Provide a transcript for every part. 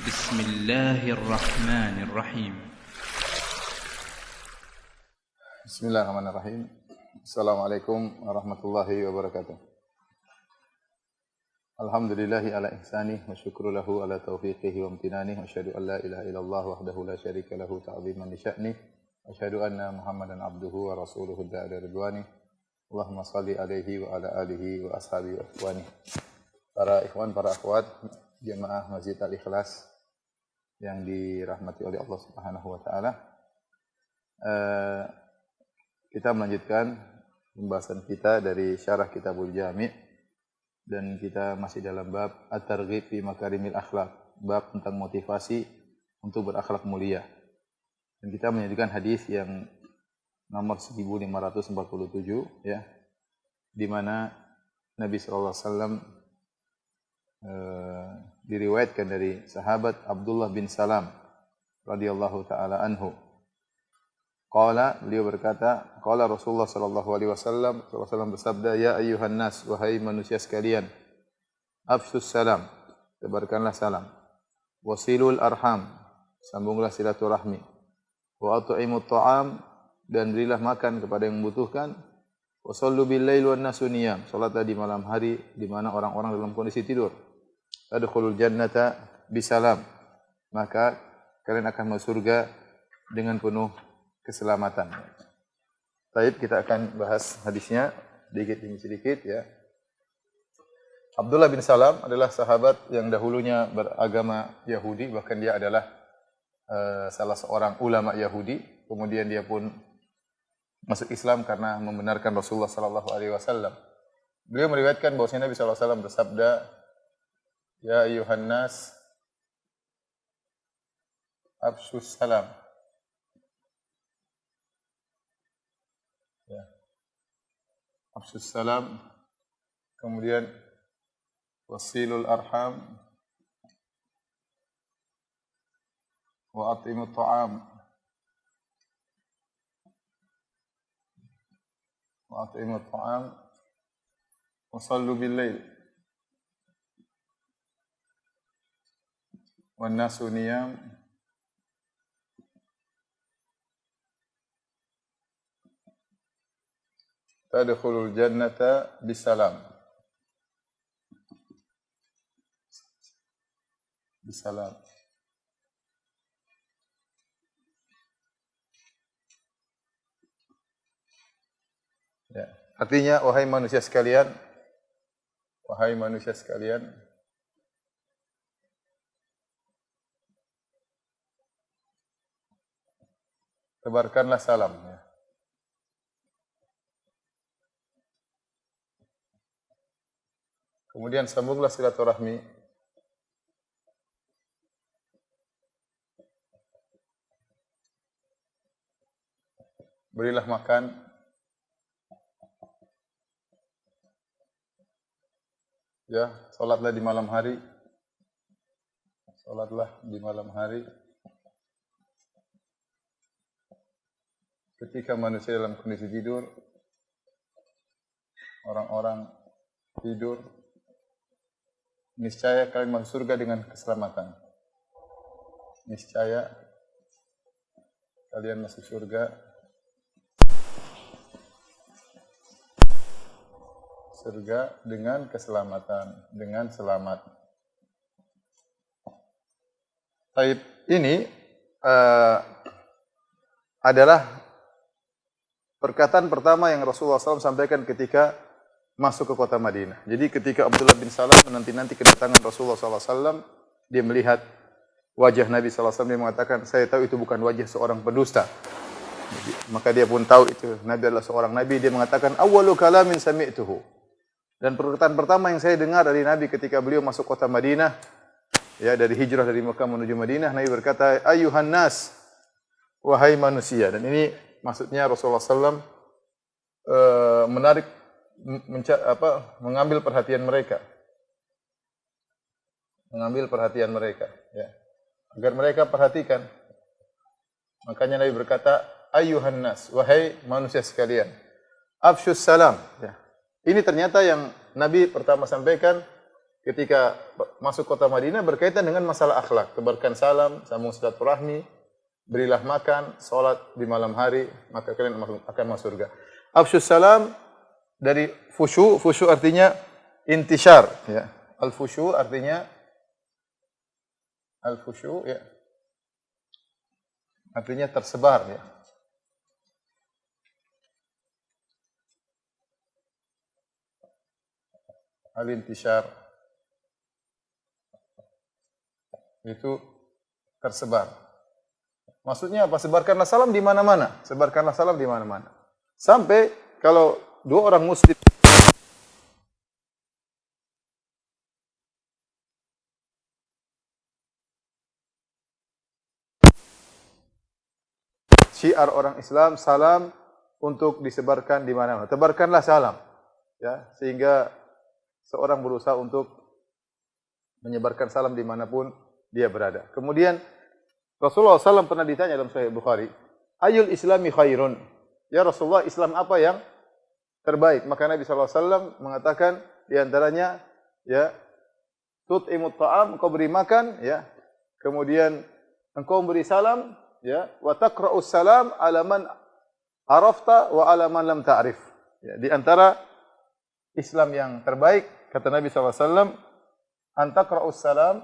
بسم الله الرحمن الرحيم Bismillahirrahmanirrahim. Assalamualaikum warahmatullahi wabarakatuh. Alhamdulillahi ala ihsanih wa syukru lahu ala taufiqihi wa amtinanih wa asyhadu an la ilaha illallah wahdahu la syarika lahu ta'ziman li sya'nih wa asyhadu anna Muhammadan abduhu wa rasuluhu da'ila ridwanih. Allahumma shalli alaihi wa ala alihi wa ashabihi wa ikhwanih. Para ikhwan, para akhwat, jemaah Masjid Al-Ikhlas yang dirahmati oleh Allah Subhanahu wa taala. Kita melanjutkan pembahasan kita dari syarah Kitabul Jami' dan kita masih dalam bab At-Targhib fi Makarimil Akhlaq, bab tentang motivasi untuk berakhlak mulia. Dan kita menyajikan hadis yang nomor 1547 ya, di mana Nabi sallallahu alaihi wasallam diriwayatkan dari sahabat Abdullah bin Salam radhiyallahu taala anhu. Qala, beliau berkata, qala Rasulullah sallallahu alaihi wasallam bersabda, ya ayyuhan nas, wahai manusia sekalian, afshus salam, tebarkanlah salam, wasilul arham, sambunglah silaturahmi, wa at'imut ta'am, dan berilah makan kepada yang membutuhkan, wa sallu bil lail wan nasu niyam, salatlah di malam hari di mana orang-orang dalam kondisi tidur, tadkhulul jannata bisalam, maka kalian akan masuk surga dengan penuh keselamatan. Baik, kita akan bahas hadisnya sedikit demi sedikit ya. Abdullah bin Salam adalah sahabat yang dahulunya beragama Yahudi, bahkan dia adalah salah seorang ulama Yahudi. Kemudian dia pun masuk Islam karena membenarkan Rasulullah sallallahu alaihi wasallam. Beliau meriwayatkan bahwasanya Nabi sallallahu alaihi wasallam bersabda, ya ayyuhan nas, afshus salam. Ya. Afshus salam, kemudian wasilul arham, wa at'imut ta'am, wa sallu bil lail wan nasu niyam, tadkhulul jannata bisalam. Bisalam. Ya, artinya wahai manusia sekalian, tebarkanlah salam ya. Kemudian sambunglah silaturahmi. Berilah makan. Ya, salatlah di malam hari. Ketika manusia dalam kondisi tidur, orang-orang tidur, niscaya kalian masuk surga dengan keselamatan. Niscaya kalian masuk surga dengan keselamatan, dengan selamat. Taib ini adalah perkataan pertama yang Rasulullah SAW sampaikan ketika masuk ke kota Madinah. Jadi ketika Abdullah bin Salam menanti-nanti kedatangan Rasulullah SAW, dia melihat wajah Nabi SAW, dia mengatakan, saya tahu itu bukan wajah seorang pendusta. Maka dia pun tahu itu Nabi adalah seorang Nabi. Dia mengatakan, awwalu kalamin sami'tuhu. Dan perkataan pertama yang saya dengar dari Nabi ketika beliau masuk kota Madinah, ya, dari hijrah dari Mekah menuju Madinah, Nabi berkata, ayyuhan nas, wahai manusia. Dan ini maksudnya Rasulullah SAW mengambil perhatian mereka, ya, agar mereka perhatikan. Makanya Nabi berkata, ayyuhan nas, wahai manusia sekalian, afshus salam. Ya. Ini ternyata yang Nabi pertama sampaikan ketika masuk kota Madinah berkaitan dengan masalah akhlak. Tebarkan salam, sambung silaturahmi, berilah makan, salat di malam hari, maka kalian akan masuk surga. Afsyus salam dari fusyu, fusyu artinya intishar, ya. Al-fusyu artinya al-fusyu, ya. Artinya tersebar, ya. Al-intishar itu tersebar. Maksudnya apa? Sebarkanlah salam di mana-mana. Sebarkanlah salam di mana-mana. Sampai kalau dua orang muslim syiar orang Islam, salam untuk disebarkan di mana-mana. Tebarkanlah salam, ya, sehingga seorang berusaha untuk menyebarkan salam dimanapun dia berada. Kemudian Rasulullah SAW pernah ditanya dalam Sahih Bukhari, Ayul Islami khairun? Ya Rasulullah, Islam apa yang terbaik? Maka Nabi SAW mengatakan di antaranya, ya, tut'imut ta'am, engkau beri makan, ya. Kemudian engkau beri salam, ya, wa taqra'us salam ala man arafta wa ala man lam ta'rif. Ya, di antara Islam yang terbaik, kata Nabi SAW, antaqra'us salam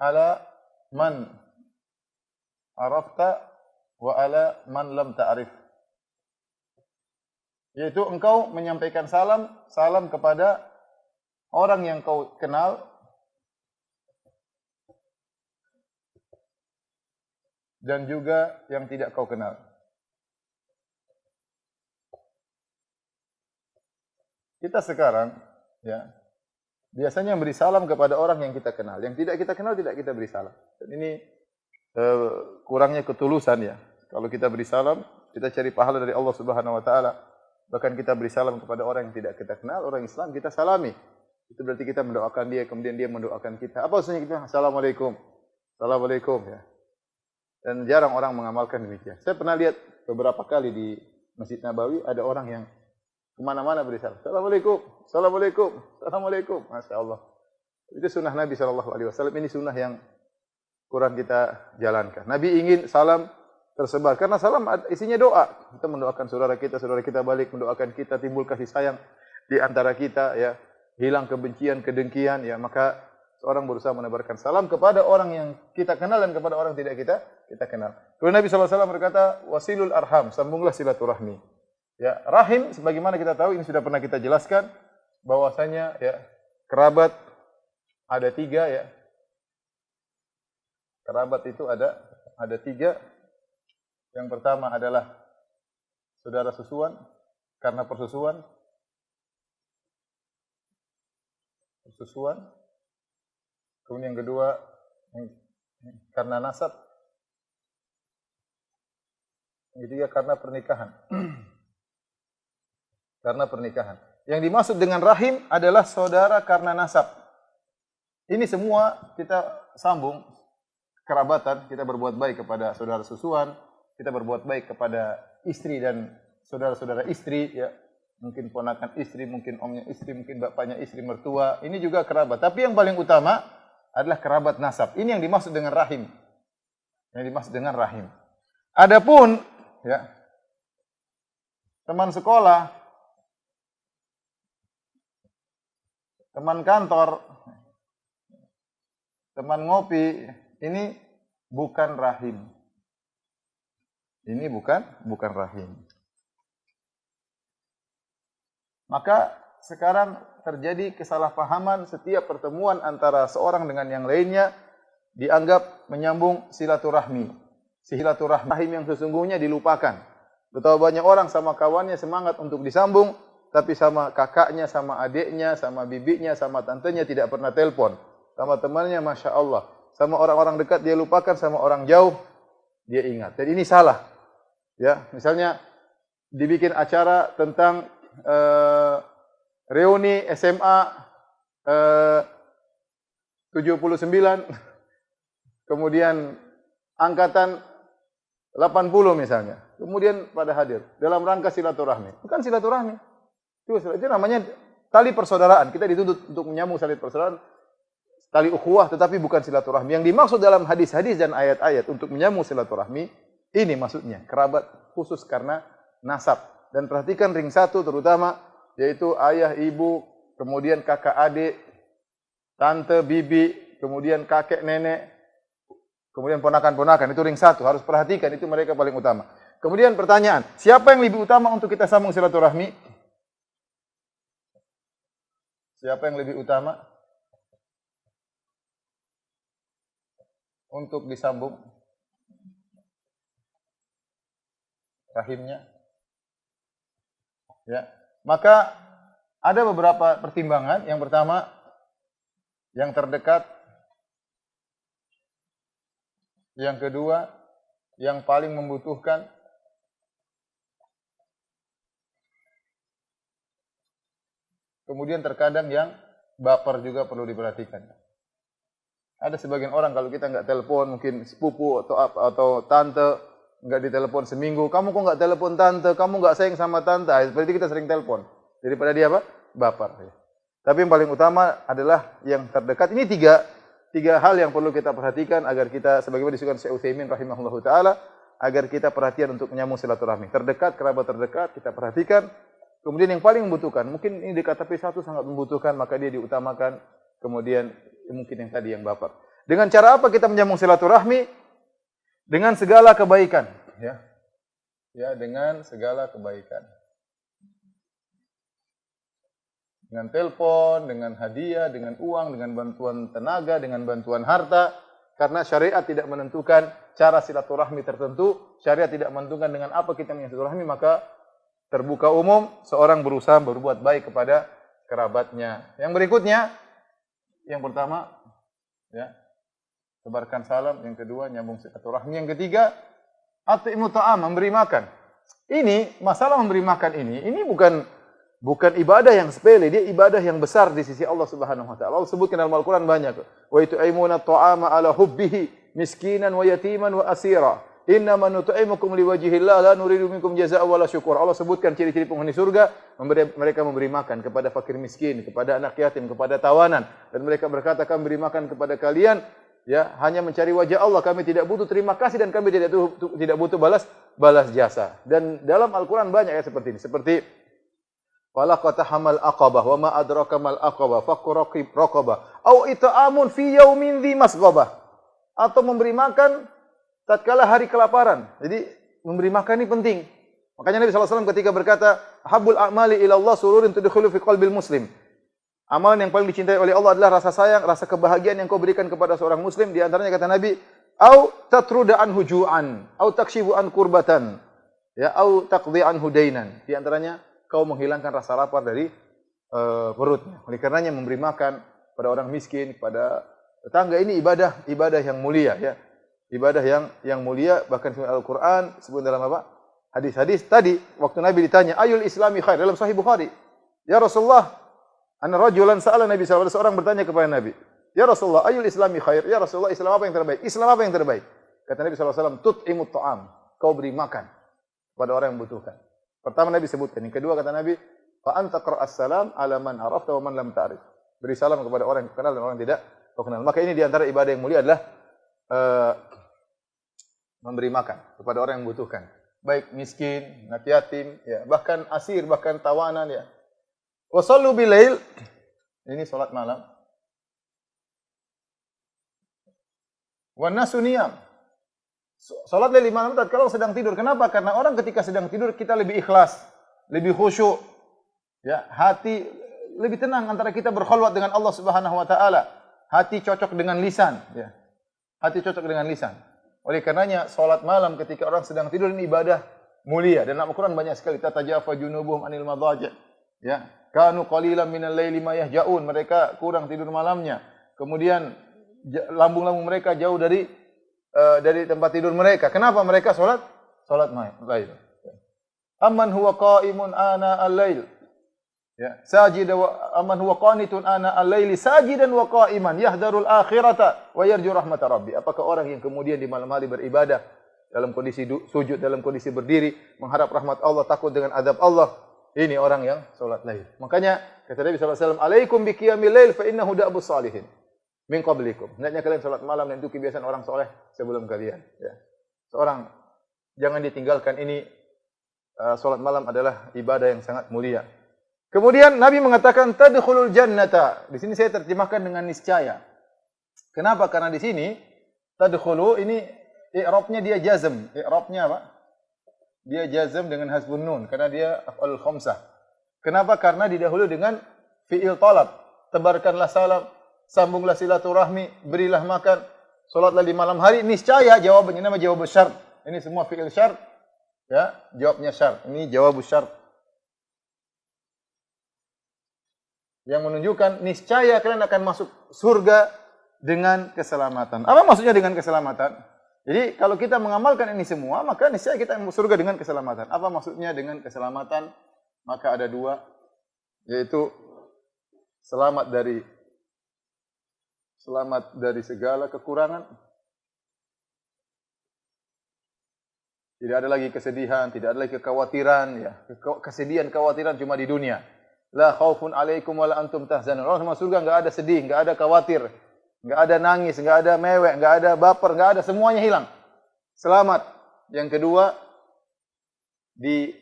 ala man arafta wa ala man lam ta'rif. Yaitu engkau menyampaikan salam kepada orang yang kau kenal dan juga yang tidak kau kenal. Kita sekarang, ya, biasanya beri salam kepada orang yang kita kenal. Yang tidak kita kenal tidak kita beri salam. Dan ini kurangnya ketulusan, ya. Kalau kita beri salam, kita cari pahala dari Allah Subhanahu wa taala. Bahkan kita beri salam kepada orang yang tidak kita kenal, orang Islam kita salami. Itu berarti kita mendoakan dia, kemudian dia mendoakan kita. Apa maksudnya kita? Assalamualaikum. Assalamualaikum, ya. Dan jarang orang mengamalkan demikian. Saya pernah lihat beberapa kali di Masjid Nabawi ada orang yang kemana-mana beri salam. Assalamualaikum, assalamualaikum, assalamualaikum. Masya Allah. Itu sunnah Nabi SAW. Ini sunnah yang kurang kita jalankan. Nabi ingin salam tersebar. Karena salam isinya doa. Kita mendoakan saudara kita balik mendoakan kita, timbul kasih sayang di antara kita, ya. Hilang kebencian, kedengkian, ya. Maka seorang berusaha menebarkan salam kepada orang yang kita kenal dan kepada orang yang tidak kita kenal. Kemudian Nabi SAW berkata, wasilul arham, sambunglah silaturahmi. Ya, rahim sebagaimana kita tahu, ini sudah pernah kita jelaskan bahwasanya, ya, kerabat ada 3, ya. Kerabat itu ada 3. Yang pertama adalah saudara susuan karena persusuan. Kemudian yang kedua karena nasab. Yang ketiga karena pernikahan. Karena pernikahan. Yang dimaksud dengan rahim adalah saudara karena nasab. Ini semua kita sambung kerabatan, kita berbuat baik kepada saudara susuan, kita berbuat baik kepada istri dan saudara-saudara istri, ya. Mungkin ponakan istri, mungkin omnya istri, mungkin bapaknya istri, mertua. Ini juga kerabat. Tapi yang paling utama adalah kerabat nasab. Ini yang dimaksud dengan rahim. Yang dimaksud dengan rahim. Adapun, ya, teman sekolah, teman kantor, teman ngopi, ini bukan rahim. Ini bukan rahim. Maka sekarang terjadi kesalahpahaman setiap pertemuan antara seorang dengan yang lainnya dianggap menyambung silaturahmi. Silaturahmi yang sesungguhnya dilupakan. Betapa banyak orang sama kawannya semangat untuk disambung, tapi sama kakaknya, sama adiknya, sama bibinya, sama tantenya tidak pernah telepon. Sama temannya, Masya Allah. Sama orang-orang dekat dia lupakan, sama orang jauh dia ingat. Dan ini salah. Ya, misalnya dibikin acara tentang reuni SMA 79, kemudian angkatan 80 misalnya. Kemudian pada hadir dalam rangka silaturahmi. Bukan silaturahmi. Itu namanya tali persaudaraan. Kita dituntut untuk menyambung tali persaudaraan, tali ukhuwah, tetapi bukan silaturahmi. Yang dimaksud dalam hadis-hadis dan ayat-ayat untuk menyambung silaturahmi, ini maksudnya kerabat khusus karena nasab. Dan perhatikan ring 1 terutama, yaitu ayah, ibu, kemudian kakak adik, tante, bibi, kemudian kakek, nenek, kemudian ponakan-ponakan. Itu ring 1, harus perhatikan, itu mereka paling utama. Kemudian pertanyaan, siapa yang lebih utama untuk kita sambung silaturahmi? Siapa yang lebih utama untuk disambung rahimnya? Ya, maka ada beberapa pertimbangan. Yang pertama, yang terdekat. Yang kedua, yang paling membutuhkan. Kemudian terkadang yang baper juga perlu diperhatikan. Ada sebagian orang kalau kita nggak telepon, mungkin sepupu atau tante, nggak ditelepon seminggu, kamu kok nggak telepon tante, kamu nggak sayang sama tante, seperti kita sering telepon. Daripada dia apa? Baper. Tapi yang paling utama adalah yang terdekat. Ini tiga hal yang perlu kita perhatikan agar kita, sebagaimana disebutkan Syekh Utsaimin rahimahullahu taala, agar kita perhatian untuk menyambung silaturahmi. Terdekat, kerabat terdekat kita perhatikan. Kemudian yang paling membutuhkan, mungkin ini di KTP 1 sangat membutuhkan, maka dia diutamakan. Kemudian mungkin yang tadi yang baper. Dengan cara apa kita menyambung silaturahmi? Dengan segala kebaikan, ya. Ya, dengan segala kebaikan. Dengan telepon, dengan hadiah, dengan uang, dengan bantuan tenaga, dengan bantuan harta. Karena syariat tidak menentukan cara silaturahmi tertentu, syariat tidak menentukan dengan apa kita menyambung silaturahmi, maka terbuka umum, seorang berusaha berbuat baik kepada kerabatnya. Yang berikutnya, yang pertama, ya, sebarkan salam. Yang kedua, nyambung silaturahmi. Yang ketiga, at'imu ta'am, memberi makan. Ini, masalah memberi makan ini bukan ibadah yang sepele, dia ibadah yang besar di sisi Allah Subhanahu wa taala. Allah sebutkan dalam Al-Qur'an banyak. Wa yut'imuna ta'ama 'ala hubbihi miskinan wa yatiman wa asira. Innama nut'imukum liwajhillah la nuridu minkum jazaa'a wala syukur. Allah sebutkan ciri-ciri penghuni surga, mereka memberi makan kepada fakir miskin, kepada anak yatim, kepada tawanan, dan mereka berkata, kami beri makan kepada kalian ya hanya mencari wajah Allah, kami tidak butuh terima kasih dan kami tidak butuh balas jasa. Dan dalam Al-Qur'an banyak ayat seperti ini, seperti falaqatahamal aqabah wa ma adraka mal aqabah fakku raqabah au it'amun fi yaumin dhi masghabah, atau memberi makan tatkala hari kelaparan. Jadi memberi makan ini penting. Makanya Nabi SAW ketika berkata, "Habbul a'mali ila Allah sururin tudkhilu fi qalbil muslim." Amalan yang paling dicintai oleh Allah adalah rasa sayang, rasa kebahagiaan yang kau berikan kepada seorang muslim. Di antaranya kata Nabi, "Au tatruda anhu ju'an, au takshifu an kurbatan, ya, au taqdi anhu dainan." Di antaranya kau menghilangkan rasa lapar dari perutnya. Oleh karenanya memberi makan pada orang miskin, pada tetangga ini ibadah yang mulia, ya. Ibadah yang mulia, bahkan Al-Qur'an sebut dalam apa? Hadis-hadis tadi waktu Nabi ditanya, "Ayul Islami khair?" dalam Sahih Bukhari. Ya Rasulullah, anna rajulan sa'ala Nabi sallallahu alaihi wasallam, seorang bertanya kepada Nabi, "Ya Rasulullah, ayul Islami khair?" Ya Rasulullah, Islam apa yang terbaik? Islam apa yang terbaik? Kata Nabi sallallahu alaihi wasallam, "Tut'imut ta'am." Kau beri makan kepada orang yang membutuhkan. Pertama Nabi sebutkan, yang kedua kata Nabi, "Fa anta qra'as salam 'ala man arafta wa man lam ta'rif." Beri salam kepada orang yang kenal dan orang yang tidak kau kenal. Maka ini di antara ibadah yang mulia adalah memberi makan kepada orang yang membutuhkan, baik miskin, anak yatim, ya, bahkan asir, bahkan tawanan, ya. Wa shallu bilail, ini salat malam. Wa nasu niyam, salat lail malam tatkala sedang tidur. Kenapa? Karena orang ketika sedang tidur kita lebih ikhlas, lebih khusyuk, ya, hati lebih tenang antara kita berkhalwat dengan Allah Subhanahu wa taala. Hati cocok dengan lisan, ya. Hati cocok dengan lisan. Oleh karenanya salat malam ketika orang sedang tidur ini ibadah mulia, dan dalam Al-Qur'an banyak sekali, tatajafa junubuhum anil madhaji', ya, kanu qalilan minal laili ma yahja'un, mereka kurang tidur malamnya. Kemudian lambung-lambung mereka jauh dari tempat tidur mereka. Kenapa mereka salat malam? Amman huwa qa'imun ana al-lail, ya, sajida wa amman huwa qanitun ana al-laili sajidan wa qa'iman yahdarul akhirata wa yarju rahmata rabbi. Apakah orang yang kemudian di malam hari beribadah dalam kondisi sujud, dalam kondisi berdiri, mengharap rahmat Allah, takut dengan azab Allah. Ini orang yang salat lail. Makanya kata Nabi sallallahu alaihi wasallam, "Alaikum biqiyamil lail fa innahu da'bus salihin min qablikum." Hendaknya kalian salat malam dan itu kebiasaan orang soleh sebelum kalian, ya. Seorang jangan ditinggalkan ini. Salat malam adalah ibadah yang sangat mulia. Kemudian Nabi mengatakan tadkhulul jannata. Di sini saya terjemahkan dengan niscaya. Kenapa? Karena di sini tadkhulu ini i'rabnya dia jazm. I'rabnya apa? Dia jazm dengan hasbun nun karena dia af'alul khamsah. Kenapa? Karena didahului dengan fi'il talab. Tebarkanlah salam, sambunglah silaturahmi, berilah makan, salatlah di malam hari. Niscaya jawabannya nama jawab syart. Ini semua fi'il syart. Ya, jawabnya syart. Ini jawab syart. Yang menunjukkan niscaya kalian akan masuk surga dengan keselamatan. Apa maksudnya dengan keselamatan? Jadi kalau kita mengamalkan ini semua, maka niscaya kita masuk surga dengan keselamatan. Apa maksudnya dengan keselamatan? Maka ada dua, yaitu selamat dari segala kekurangan. Tidak ada lagi kesedihan, tidak ada lagi kekhawatiran, ya. Kesedihan, kekhawatiran cuma di dunia. La khaufun alaikum wa la antum tahzanun. Orang masuk surga enggak ada sedih, enggak ada khawatir, enggak ada nangis, enggak ada mewek, enggak ada baper, enggak ada, semuanya hilang. Selamat. Yang kedua, diberi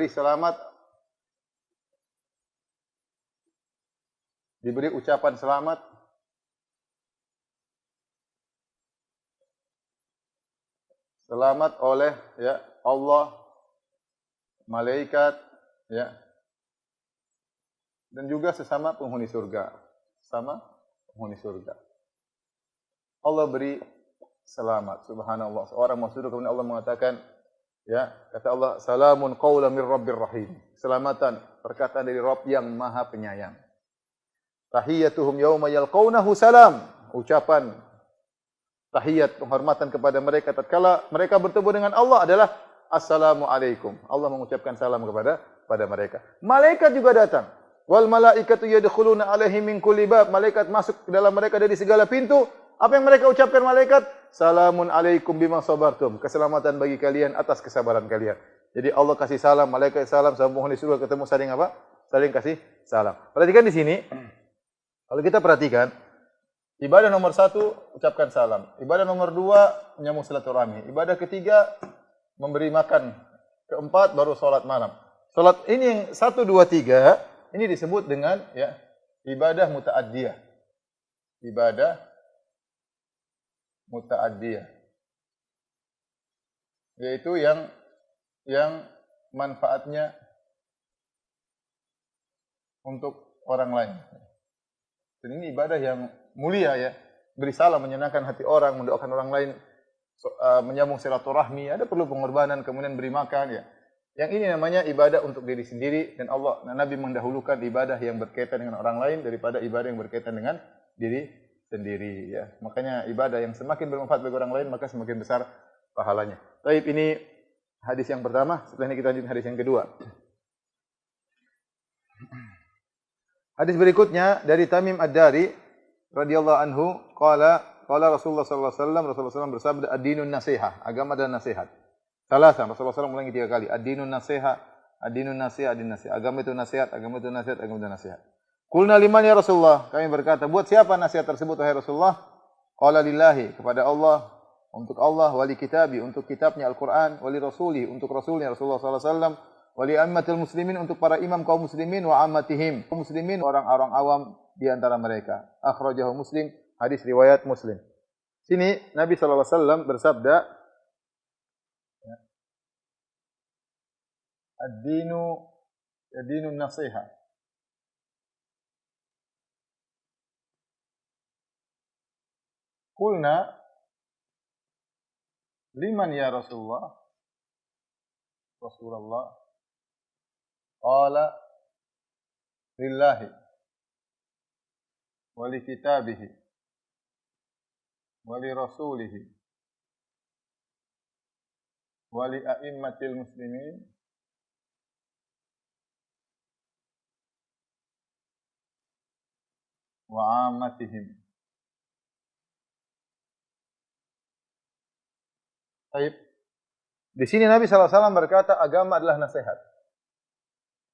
selamat, diberi ucapan selamat, selamat oleh ya Allah, malaikat, ya, dan juga sesama penghuni surga. Sama penghuni surga. Allah beri selamat. Subhanallah. Seorang masuk surga kemudian Allah mengatakan, ya, kata Allah, salamun qaulan mir rabbir rahim. Keselamatan, perkataan dari Rabb yang Maha Penyayang. Tahiyyatuhum yauma yalqaunahu salam. Ucapan tahiyat, penghormatan kepada mereka tatkala mereka bertemu dengan Allah adalah assalamu alaikum. Allah mengucapkan salam kepada mereka. Malaikat juga datang. Wal malaikatu yadkhuluna alaihim min kulli bab. Malaikat masuk ke dalam mereka dari segala pintu. Apa yang mereka ucapkan malaikat? Salamun alaikum bima sabartum. Keselamatan bagi kalian atas kesabaran kalian. Jadi Allah kasih salam, malaikat salam, sama penghuni surga ketemu saling apa? Saling kasih salam. Perhatikan di sini. Kalau kita perhatikan, ibadah nomor 1 ucapkan salam. Ibadah nomor 2 menyambung silaturahmi. Ibadah ketiga memberi makan. Keempat baru salat malam. Salat ini yang 1, 2, 3 ini disebut dengan ya ibadah muta'addiyah. Ibadah muta'addiyah. Yaitu yang manfaatnya untuk orang lain. Dan ini ibadah yang mulia ya. Beri salam menyenangkan hati orang, mendoakan orang lain, menyambung silaturahmi, ada perlu pengorbanan, kemudian beri makan ya. Yang ini namanya ibadah untuk diri sendiri dan Nabi mendahulukan ibadah yang berkaitan dengan orang lain daripada ibadah yang berkaitan dengan diri sendiri ya. Makanya ibadah yang semakin bermanfaat bagi orang lain maka semakin besar pahalanya. Baik, ini hadis yang pertama, setelah ini kita lanjut hadis yang kedua. Hadis berikutnya dari Tamim Ad-Dari radhiyallahu anhu qala Rasulullah sallallahu alaihi wasallam, Rasulullah SAW bersabda ad-dinun nasihah, agama adalah nasihat. Salasan, Rasulullah SAW ulangi 3 kali. Ad-dinun nasiha, ad-dinun nasiha, ad-din nasiha. Agama itu nasihat, agama itu nasihat, agama itu nasihat. Qulna liman ya Rasulullah? Kami berkata, buat siapa nasihat tersebut wahai Rasulullah? Qala lillahi, kepada Allah, untuk Allah, wali kitabi, untuk kitabnya Al-Quran, wali rasuli, untuk rasulnya Rasulullah SAW, wali ammatil muslimin, untuk para imam kaum muslimin, wa ammatihim, kaum muslimin, orang-orang awam di antara mereka. Akhrajahu Muslim, hadis riwayat Muslim. Sini Nabi SAW bersabda, ad-dinun nasiha. Qulna liman ya Rasulullah? Rasulullah qala lillahi wa li kitabihi wa li rasulihi wa li a'immatil muslimin wa ammatihim. Baik. Di sini Nabi SAW berkata agama adalah nasihat.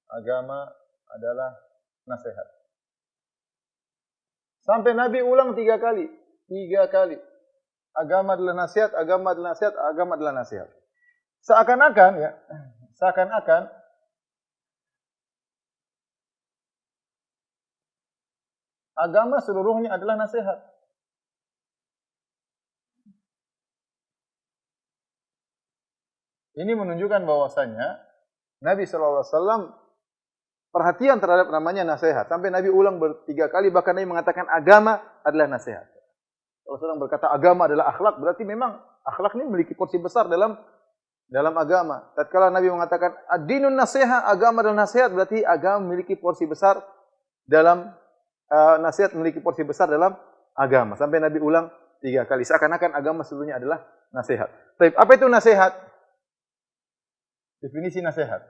Agama adalah nasihat. Sampai Nabi ulang 3 kali. 3 kali. Agama adalah nasihat, agama adalah nasihat, agama adalah nasihat. Seakan-akan agama seluruhnya adalah nasihat. Ini menunjukkan bahwasanya Nabi SAW perhatian terhadap namanya nasihat. Sampai Nabi ulang 3 kali, bahkan Nabi mengatakan agama adalah nasihat. Kalau seorang berkata agama adalah akhlak, berarti memang akhlak ini memiliki porsi besar dalam agama. Tatkala Nabi mengatakan ad-dinun nasihat, agama adalah nasihat, berarti agama memiliki porsi besar dalam nasihat memiliki porsi besar dalam agama. Sampai Nabi ulang 3 kali. Seakan-akan agama seluruhnya adalah nasihat. Baik, apa itu nasihat? Definisi nasihat.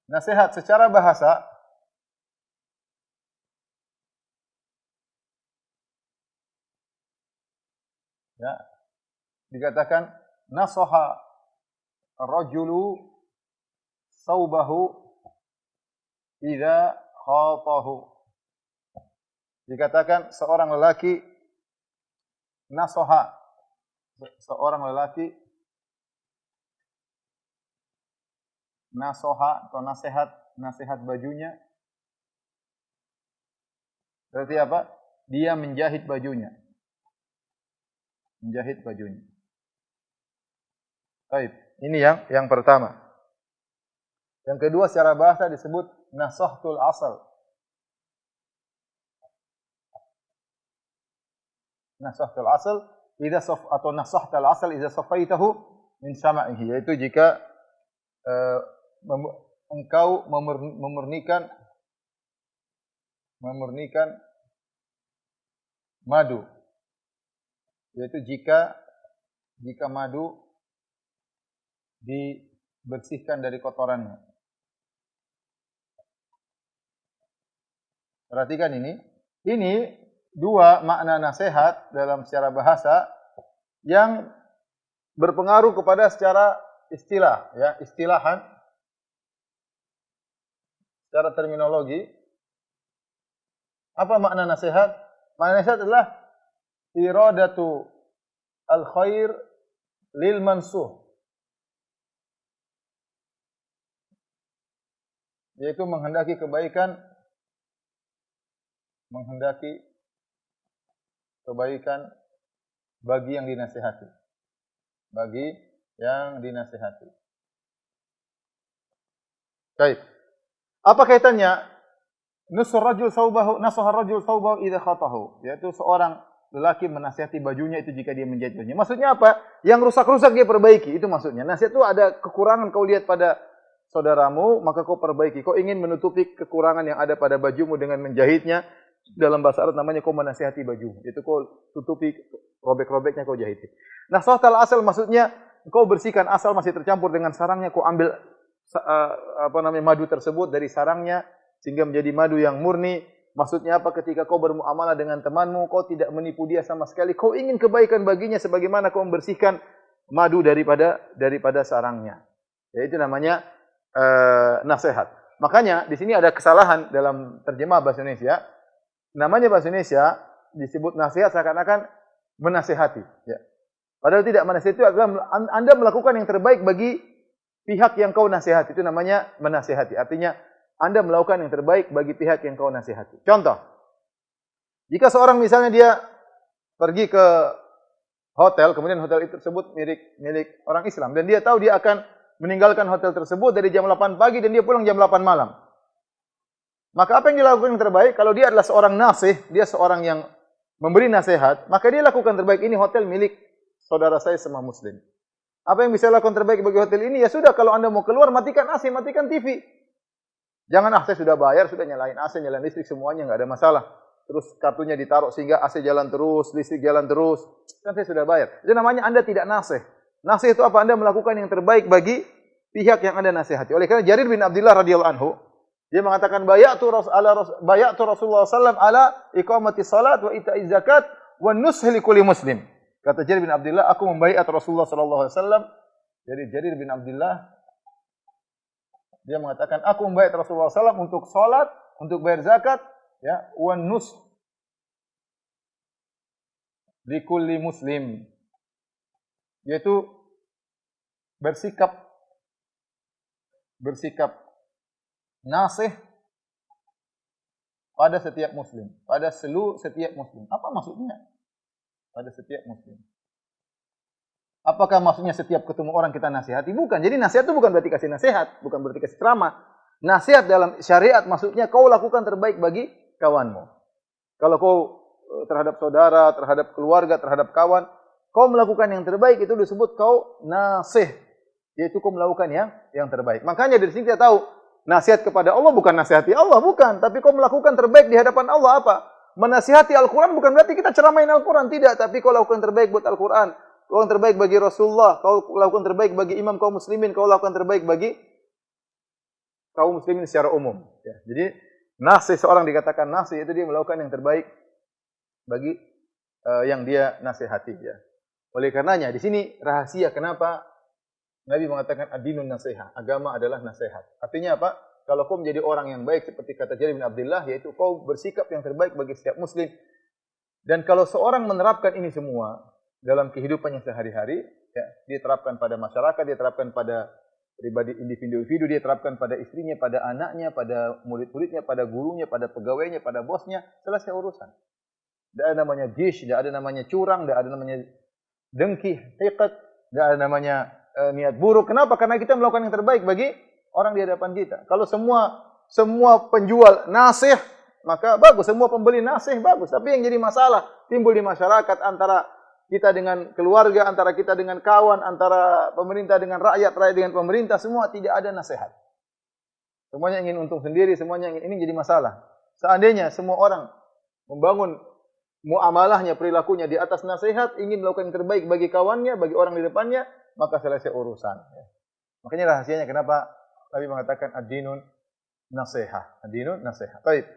Nasihat secara bahasa ya, dikatakan nasaha ar-rajulu saubahu idza khatahu. Dikatakan seorang lelaki nasaha, seorang lelaki nasoha atau nasihat bajunya. Berarti apa? Dia menjahit bajunya. Menjahit bajunya. Baik, ini yang pertama. Yang kedua secara bahasa disebut nasahtul asal. Nasahtul asal atau nasahtal asal idza safaitahu min syama'ihi, yaitu jika engkau memurnikan madu, yaitu jika madu dibersihkan dari kotorannya. Perhatikan ini dua makna nasihat dalam secara bahasa yang berpengaruh kepada secara istilah, ya, istilahan, secara terminologi. Apa makna nasihat? Makna nasihat adalah iradatu al-khair lil mansuh, yaitu menghendaki kebaikan bagi yang dinasihati. Bagi yang dinasihati. Baik. Apa kaitannya? Nasaha rajul thawbahu idza khatahu, yaitu seorang lelaki menasihati bajunya itu jika dia menjahit bajunya. Maksudnya apa? Yang rusak-rusak dia perbaiki, itu maksudnya. Nasihat itu ada kekurangan kau lihat pada saudaramu, maka kau perbaiki. Kau ingin menutupi kekurangan yang ada pada bajumu dengan menjahitnya. Dalam bahasa Arab namanya kau menasihati baju. Itu kau tutupi robek-robeknya, kau jahiti. Nah, sohtal asal maksudnya kau bersihkan asal masih tercampur dengan sarangnya, kau ambil madu tersebut dari sarangnya sehingga menjadi madu yang murni. Maksudnya apa? Ketika kau bermuamalah dengan temanmu, kau tidak menipu dia sama sekali. Kau ingin kebaikan baginya sebagaimana kau membersihkan madu daripada sarangnya. Yaitu namanya nasihat. Makanya di sini ada kesalahan dalam terjemah bahasa Indonesia. Namanya bahasa Indonesia disebut nasihat seakan-akan menasihati. Ya. Padahal tidak, menasihati itu adalah Anda melakukan yang terbaik bagi pihak yang kau nasihati. Itu namanya menasihati. Artinya Anda melakukan yang terbaik bagi pihak yang kau nasihati. Contoh, jika seorang misalnya dia pergi ke hotel, kemudian hotel itu tersebut milik orang Islam, dan dia tahu dia akan meninggalkan hotel tersebut dari jam 8 pagi dan dia pulang jam 8 malam. Maka apa yang dilakukan yang terbaik? Kalau dia adalah seorang nasih, dia seorang yang memberi nasihat, maka dia lakukan terbaik. Ini hotel milik saudara saya semua muslim. Apa yang bisa lakukan terbaik bagi hotel ini? Ya sudah, kalau Anda mau keluar, matikan AC, matikan TV. Jangan, saya sudah bayar, sudah nyalain AC, nyalain listrik, semuanya nggak ada masalah. Terus kartunya ditaruh sehingga AC jalan terus, listrik jalan terus. Kan saya sudah bayar. Itu namanya Anda tidak nasih. Nasih itu apa? Anda melakukan yang terbaik bagi pihak yang Anda nasihati. Oleh karena Jarir bin Abdullah radhiyallahu anhu, dia mengatakan bayatu Rasulullah sallallahu ala iqamati salat wa ita'iz zakat wa nushi li kulli muslim. Kata Jarir bin Abdullah, aku membaiat Rasulullah sallallahu alaihi wasallam. Jadi Jarir bin Abdullah dia mengatakan, aku membaiat Rasulullah SAW untuk salat, untuk bayar zakat, ya, wa nus li kulli muslim. Yaitu bersikap nasih pada setiap muslim, pada setiap muslim. Apa maksudnya? Pada setiap muslim. Apakah maksudnya setiap ketemu orang kita nasihati? Bukan. Jadi nasihat itu bukan berarti kasih nasihat, bukan berarti kasih ceramah. Nasihat dalam syariat maksudnya kau lakukan terbaik bagi kawanmu. Kalau kau terhadap saudara, terhadap keluarga, terhadap kawan, kau melakukan yang terbaik, itu disebut kau nasih. Yaitu kau melakukan yang terbaik. Makanya dari sini kita tahu, nasihat kepada Allah bukan nasihati Allah, bukan. Tapi kau melakukan terbaik di hadapan Allah apa? Menasihati Al-Quran bukan berarti kita ceramain Al-Quran, tidak. Tapi kau lakukan terbaik buat Al-Quran. Kau lakukan terbaik bagi Rasulullah, kau lakukan terbaik bagi imam kaum muslimin, kau lakukan terbaik bagi kaum muslimin secara umum. Ya, jadi nasih, seorang dikatakan nasih itu dia melakukan yang terbaik bagi yang dia nasihati. Ya. Oleh karenanya di sini rahasia kenapa Nabi mengatakan ad-dinun nasiha, agama adalah nasihat. Artinya apa? Kalau kau menjadi orang yang baik seperti kata Jarir bin Abdullah, yaitu kau bersikap yang terbaik bagi setiap muslim. Dan kalau seorang menerapkan ini semua dalam kehidupannya sehari-hari, ya, dia terapkan pada masyarakat, dia terapkan pada pribadi individu-individu, dia terapkan pada istrinya, pada anaknya, pada murid-muridnya, pada gurunya, pada pegawainya, pada bosnya, selesai urusan. Tidak ada namanya gish, tidak ada namanya curang, tidak ada namanya dengki, hiqat, tidak ada namanya niat buruk. Kenapa? Karena kita melakukan yang terbaik bagi orang di hadapan kita. Kalau semua penjual nasih, maka bagus. Semua pembeli nasih, bagus. Tapi yang jadi masalah timbul di masyarakat antara kita dengan keluarga, antara kita dengan kawan, antara pemerintah dengan rakyat, rakyat dengan pemerintah, semua tidak ada nasihat. Semuanya ingin untung sendiri, semuanya ingin, ini jadi masalah. Seandainya semua orang membangun muamalahnya, perilakunya di atas nasihat, ingin melakukan yang terbaik bagi kawannya, bagi orang di depannya, maka selesai urusan. Makanya rahasianya kenapa Nabi mengatakan ad-dinun nasiha. Ad-dinun nasiha. Baik.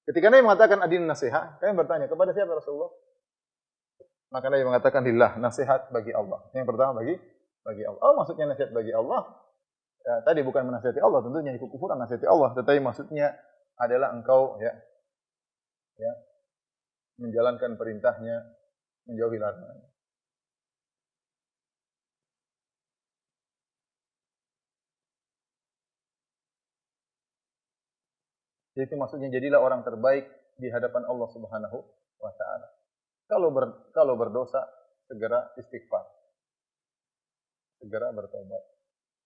Ketika Nabi mengatakan ad-dinun nasiha, kalian bertanya, kepada siapa Rasulullah? Maka Nabi mengatakan lillah, nasihat bagi Allah. Yang pertama bagi Allah. Oh, maksudnya nasihat bagi Allah. Ya, tadi bukan menasihati Allah, tentunya itu kufuran nasihati Allah, tetapi maksudnya adalah engkau ya menjalankan perintahnya, menjauhi larangannya. Jadi itu maksudnya jadilah orang terbaik di hadapan Allah Subhanahu wa taala. Kalau berdosa, segera istighfar. Segera bertobat.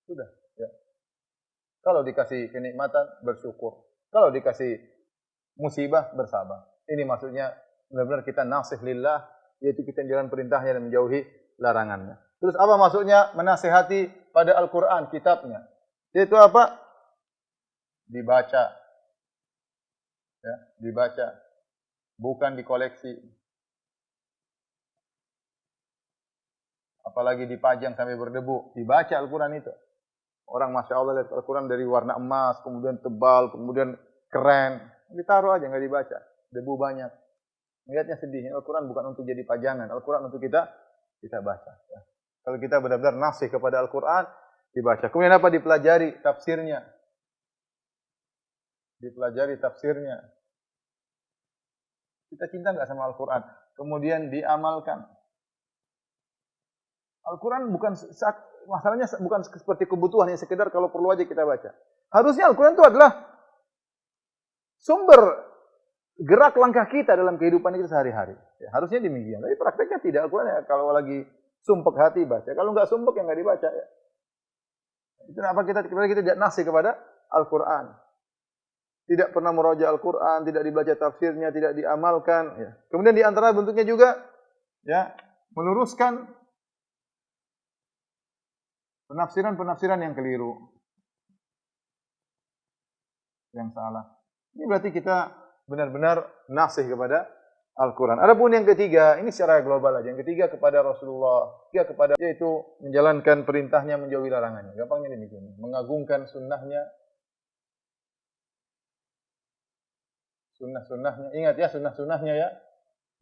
Sudah, ya. Kalau dikasih kenikmatan, bersyukur. Kalau dikasih musibah, bersabar. Ini maksudnya benar-benar kita nasih lillah, yaitu kita jalan perintahnya dan menjauhi larangannya. Terus apa maksudnya menasihati pada Al-Quran, kitabnya? Yaitu apa? Dibaca. Ya, dibaca. Bukan dikoleksi. Apalagi dipajang sampai berdebu, dibaca Al-Quran itu. Orang Masya Allah lihat Al-Quran dari warna emas, kemudian tebal, kemudian keren. Ditaruh aja, nggak dibaca. Debu banyak. Lihatnya sedih. Al-Quran bukan untuk jadi pajangan. Al-Quran untuk kita baca. Ya. Kalau kita benar-benar nasih kepada Al-Quran, dibaca. Kemudian apa? Dipelajari tafsirnya. Dipelajari tafsirnya. Kita cinta nggak sama Al-Quran? Kemudian diamalkan. Al-Quran masalahnya bukan seperti kebutuhan yang sekedar kalau perlu aja kita baca. Harusnya Al-Quran itu adalah sumber gerak langkah kita dalam kehidupan kita sehari-hari. Ya, harusnya demikian. Tapi prakteknya tidak. Al-Quran ya, kalau lagi sumpek hati baca. Kalau nggak sumpek ya nggak dibaca. Ya. Itu kenapa kita tidak nasih kepada Al-Quran. Tidak pernah meroja Al-Quran, tidak dibaca tafsirnya, tidak diamalkan. Ya. Kemudian di antara bentuknya juga ya meluruskan penafsiran yang keliru, yang salah. Ini berarti kita benar-benar nasih kepada Al-Quran. Adapun yang ketiga, ini secara global aja. Yang ketiga kepada Rasulullah, yaitu menjalankan perintahnya, menjauhi larangannya. Gampangnya demikian. Mengagungkan sunnahnya, sunnah-sunnahnya. Ingat ya, sunnah-sunnahnya ya.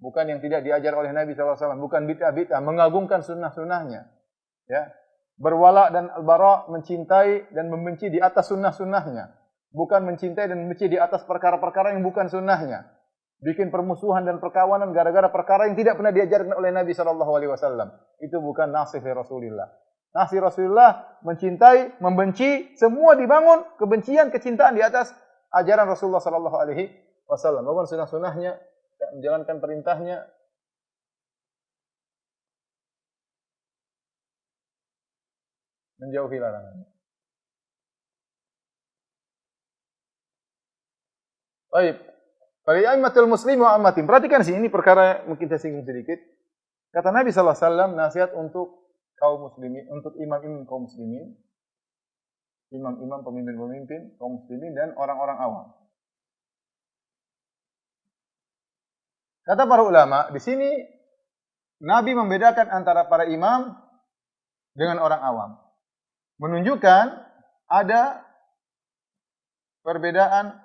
bukan yang tidak diajar oleh Nabi SAW, bukan bid'ah-bid'ah, mengagungkan sunnah-sunnahnya. Ya. Berwala dan al-bara, mencintai dan membenci di atas sunnah-sunnahnya. Bukan mencintai dan membenci di atas perkara-perkara yang bukan sunnahnya. Bikin permusuhan dan perkawanan gara-gara perkara yang tidak pernah diajarkan oleh Nabi SAW. Itu bukan nasih Rasulullah. Nasih Rasulullah mencintai, membenci, semua dibangun kebencian, kecintaan di atas ajaran Rasulullah SAW. Bukan sunnah-sunnahnya, menjalankan perintahnya. Menjauhi larangannya. Baik. Fali'aimatul muslim wa ammatin. Perhatikan sini, ini perkara mungkin saya singgung sedikit. Kata Nabi SAW, nasihat untuk kaum muslimin, untuk imam-imam kaum muslimin, imam-imam, pemimpin-pemimpin kaum muslimin dan orang-orang awam. Kata para ulama, di sini Nabi membedakan antara para imam dengan orang awam. Menunjukkan ada perbedaan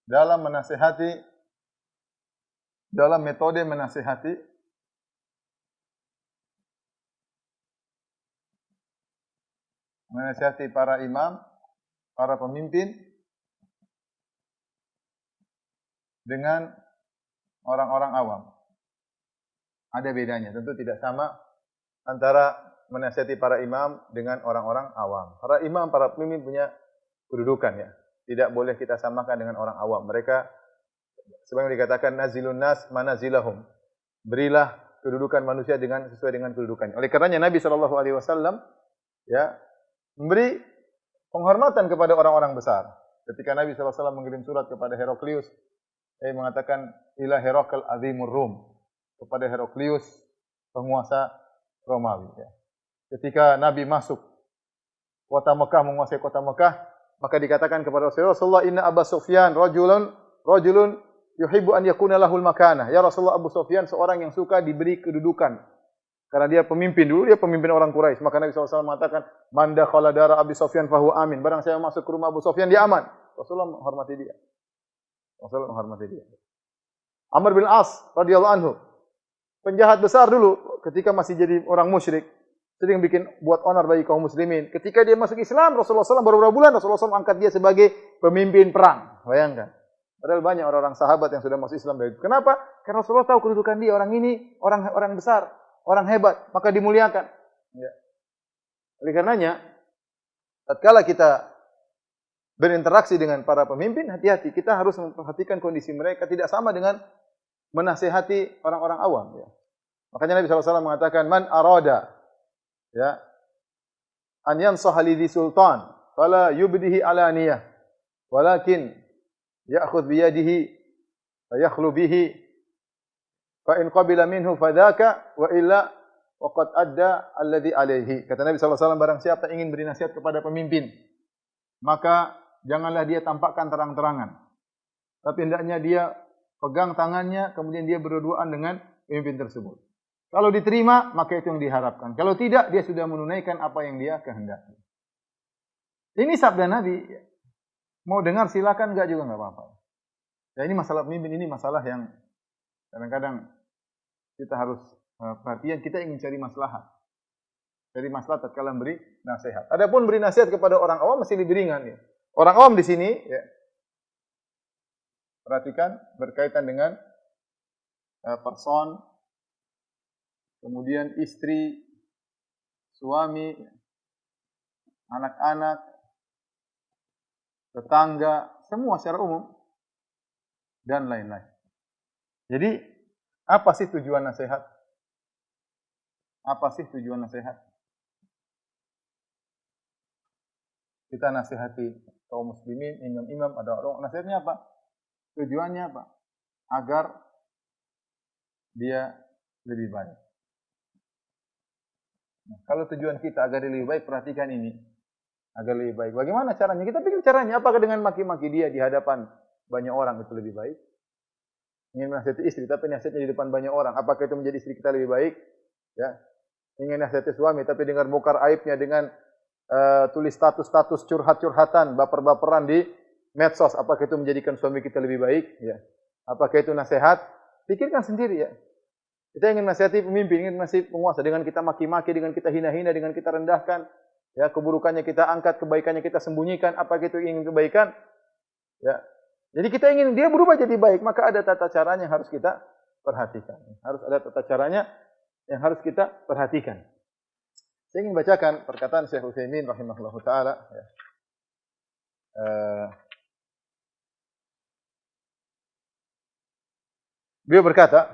dalam menasihati, dalam metode menasihati para imam, para pemimpin dengan orang-orang awam. Ada bedanya, tentu tidak sama antara menasihati para imam dengan orang-orang awam. Para imam, para pemimpin punya kedudukan ya. Tidak boleh kita samakan dengan orang awam. Mereka sebagaimana dikatakan nazilun nas manazilahum. Berilah kedudukan manusia sesuai dengan kedudukannya. Oleh karenanya Nabi SAW ya memberi penghormatan kepada orang-orang besar. Ketika Nabi SAW mengirim surat kepada Heraklius, dia mengatakan ila Herakl azimur Rum, kepada Heraklius penguasa Romawi ya. Ketika Nabi masuk kota Mekah, menguasai kota Mekah, maka dikatakan kepada Rasulullah, inna Abu Sufyan rajulun yuhibbu an yakuna lahul makanah. Ya Rasulullah, Abu Sufyan seorang yang suka diberi kedudukan. Karena dia pemimpin dulu, dia pemimpin orang Quraisy. Maka Nabi SAW mengatakan, man dakhala dara Abi Sufyan fahuwa amin. Barang saya masuk ke rumah Abu Sufyan, dia aman. Rasulullah menghormati dia. Amr bin As radhiyallahu anhu, penjahat besar dulu ketika masih jadi orang musyrik. Sering buat onar bagi kaum muslimin. Ketika dia masuk Islam, Rasulullah SAW baru beberapa bulan, Rasulullah SAW angkat dia sebagai pemimpin perang. Bayangkan. Padahal banyak orang-orang sahabat yang sudah masuk Islam dari itu. Kenapa? Karena Rasulullah tahu kedudukan dia. Orang ini, orang besar, orang hebat, maka dimuliakan. Ya. Oleh karenanya, tatkala kita berinteraksi dengan para pemimpin, hati-hati. Kita harus memperhatikan kondisi mereka. Tidak sama dengan menasihati orang-orang awam. Ya. Makanya Nabi SAW mengatakan, man arada ya an yansaha lidhi sultan fala yubdihi alaniyah walakin ya'khudh bi yadihi wa yakhlu bihi fa in qabila minhu fadzaka wa illa waqad adda alladhi alayhi. Kata Nabi SAW, barang siapa ingin beri nasihat kepada pemimpin, maka janganlah dia tampakkan terang-terangan, tapi hendaknya dia pegang tangannya kemudian dia berduaan dengan pemimpin tersebut. Kalau diterima, maka itu yang diharapkan. Kalau tidak, dia sudah menunaikan apa yang dia kehendaki. Ini sabda Nabi. Mau dengar silakan, enggak juga enggak apa-apa. Ya, ini masalah pemimpin, ini masalah yang kadang-kadang kita harus perhatian. Kita ingin cari maslahat. Cari maslahat tatkala memberi nasihat. Adapun beri nasihat kepada orang awam masih lebih ringan. Ya. Orang awam di sini, ya, perhatikan berkaitan dengan person, kemudian istri, suami, anak-anak, tetangga, semua secara umum, dan lain-lain. Jadi, apa sih tujuan nasihat? Apa sih tujuan nasihat? Kita nasihati kaum muslimin, imam-imam, ada orang. Nasihatnya apa? Tujuannya apa? Agar dia lebih baik. Nah, kalau tujuan kita agar lebih baik, perhatikan ini. Agar lebih baik. Bagaimana caranya? Kita pikir caranya. Apakah dengan maki-maki dia di hadapan banyak orang itu lebih baik? Ingin nasihati istri, tapi nasihatnya di depan banyak orang. Apakah itu menjadi istri kita lebih baik? Ya. Ingin nasihati suami, tapi dengar bongkar aibnya dengan tulis status-status curhat-curhatan, baper-baperan di medsos. Apakah itu menjadikan suami kita lebih baik? Ya. Apakah itu nasihat? Pikirkan sendiri ya. Kita ingin nasihati pemimpin, ingin nasihati penguasa dengan kita maki-maki, dengan kita hina-hina, dengan kita rendahkan, ya, keburukannya kita angkat, kebaikannya kita sembunyikan. Apakah itu ingin kebaikan? Ya. Jadi kita ingin dia berubah jadi baik, maka ada tata caranya yang harus kita perhatikan. Harus ada tata caranya yang harus kita perhatikan. Saya ingin bacakan perkataan Syekh Utsaimin rahimahullahu taala, ya. Beliau berkata,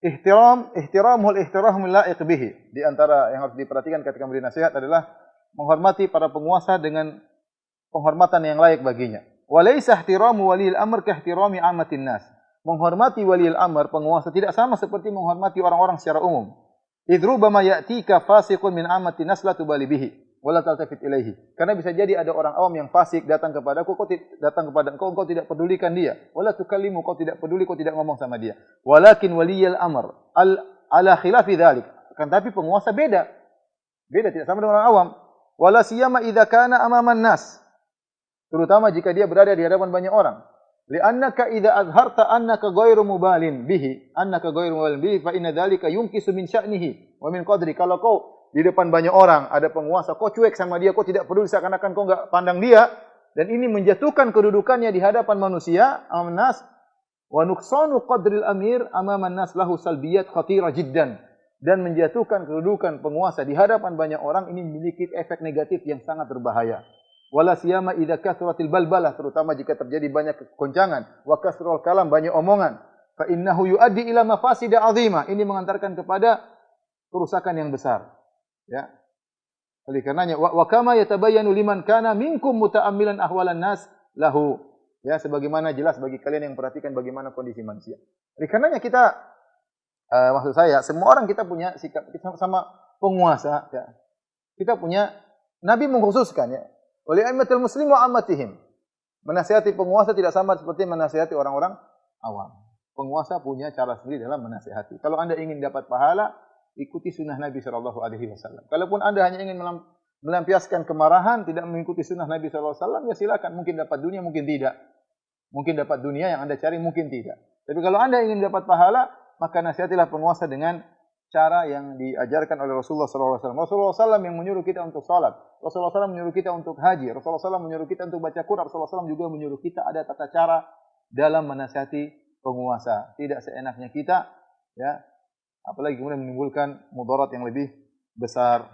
ihtiramul la'iq bihi. Di antara yang harus diperhatikan ketika memberi nasihat adalah menghormati para penguasa dengan penghormatan yang layak baginya. Wa laisa ihtiramu waliyil amr ka ihtirami ammatin nas. Menghormati waliyil amr, penguasa, tidak sama seperti menghormati orang-orang secara umum. Idrubama ya'tika fasiqun min ammatin nas la tubali bihi wala taltafit ilaihi. Karena bisa jadi ada orang awam yang fasik datang kepadaku, datang kepada engkau tidak pedulikan dia. Wala tukallimu, kau tidak peduli, kau tidak ngomong sama dia. Walakin waliyul amr ala khilafi dzalik. Kan tapi penguasa beda. Beda, tidak sama dengan orang awam. Wala siyama idza kana amaman nas. Terutama jika dia berada di hadapan banyak orang. Li'annaka idza azharta annaka ghairu mubalin bihi, fa inna dzalika yunkisu min sya'nihi wa min qadri. Kalau kau di depan banyak orang, ada penguasa, kau cuek sama dia, kau tidak peduli, seakan-akan kau enggak pandang dia, dan ini menjatuhkan kedudukannya di hadapan manusia, amaman nas, wa nuqsanu qadril amir amaman nas lahu salbiyat khatira jiddan. Dan menjatuhkan kedudukan penguasa di hadapan banyak orang ini memiliki efek negatif yang sangat berbahaya. Wala siyama idza kathratil balbalah, terutama jika terjadi banyak kekoncangan, wa kasrul kalam, banyak omongan, fa innahu yuaddi ila mafasida azimah. Ini mengantarkan kepada kerusakan yang besar. Ya. Oleh karenanya wa kama yatabayyanu liman kana minkum muta'ammilan ahwalan nas lahu. Ya, sebagaimana jelas bagi kalian yang perhatikan bagaimana kondisi manusia. Oleh karenanya kita maksud saya semua orang kita punya sikap kita sama penguasa, ya. Kita punya Nabi mengkhususkan, ya. Oleh aimatul muslim wa ammatihim. Menasihati penguasa tidak sama seperti menasihati orang-orang awam. Penguasa punya cara sendiri dalam menasihati. Kalau Anda ingin dapat pahala, ikuti sunnah Nabi sallallahu alaihi wasallam. Kalaupun Anda hanya ingin melampiaskan kemarahan, tidak mengikuti sunnah Nabi sallallahu alaihi wasallam, ya silakan, mungkin dapat dunia, mungkin tidak. Mungkin dapat dunia yang Anda cari, mungkin tidak. Tapi kalau Anda ingin dapat pahala, maka nasihatilah penguasa dengan cara yang diajarkan oleh Rasulullah SAW. Rasulullah SAW yang menyuruh kita untuk salat. Rasulullah SAW menyuruh kita untuk haji. Rasulullah SAW menyuruh kita untuk baca Quran. Rasulullah SAW juga menyuruh kita ada tata cara dalam menasihati penguasa. Tidak seenaknya kita, ya. Apalagi kemudian menimbulkan mudarat yang lebih besar.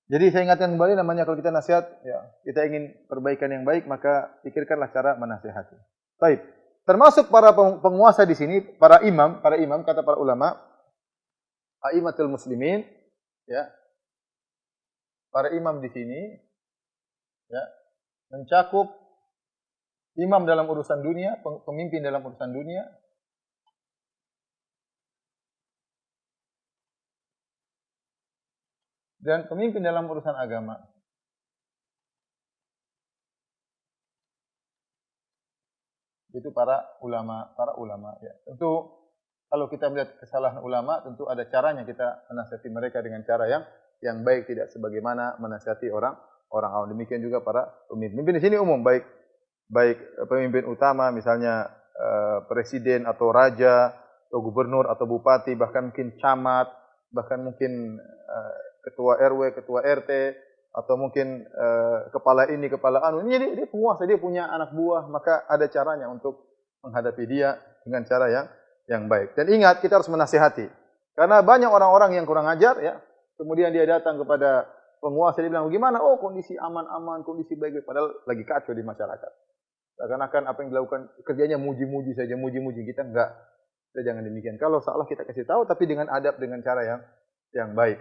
Jadi saya ingatkan kembali, namanya kalau kita nasihat, ya, kita ingin perbaikan yang baik, maka pikirkanlah cara menasihati. Baik. Termasuk para penguasa di sini, para imam kata para ulama, aimatul muslimin, ya. Para imam di sini, ya, mencakup imam dalam urusan dunia, pemimpin dalam urusan dunia, dan pemimpin dalam urusan agama. Itu para ulama, ya. Tentu kalau kita melihat kesalahan ulama, tentu ada caranya kita menasihati mereka dengan cara yang baik, tidak sebagaimana menasihati orang awam. Demikian juga para pemimpin. Pemimpin di sini umum, baik pemimpin utama, misalnya presiden atau raja atau gubernur atau bupati, bahkan mungkin camat, bahkan mungkin ketua RW, ketua RT, atau mungkin kepala ini, kepala anu. Ini dia penguasa, dia punya anak buah, maka ada caranya untuk menghadapi dia dengan cara yang baik. Dan ingat, kita harus menasihati. Karena banyak orang-orang yang kurang ajar, ya. Kemudian dia datang kepada penguasa, dia bilang, "Bagaimana? Oh, kondisi aman-aman, kondisi baik-baik." Padahal lagi kacau di masyarakat. Seakan-akan apa yang dilakukan kerjanya muji-muji saja, muji-muji. Kita enggak. Kita jangan demikian. Kalau salah kita kasih tahu, tapi dengan adab, dengan cara yang baik.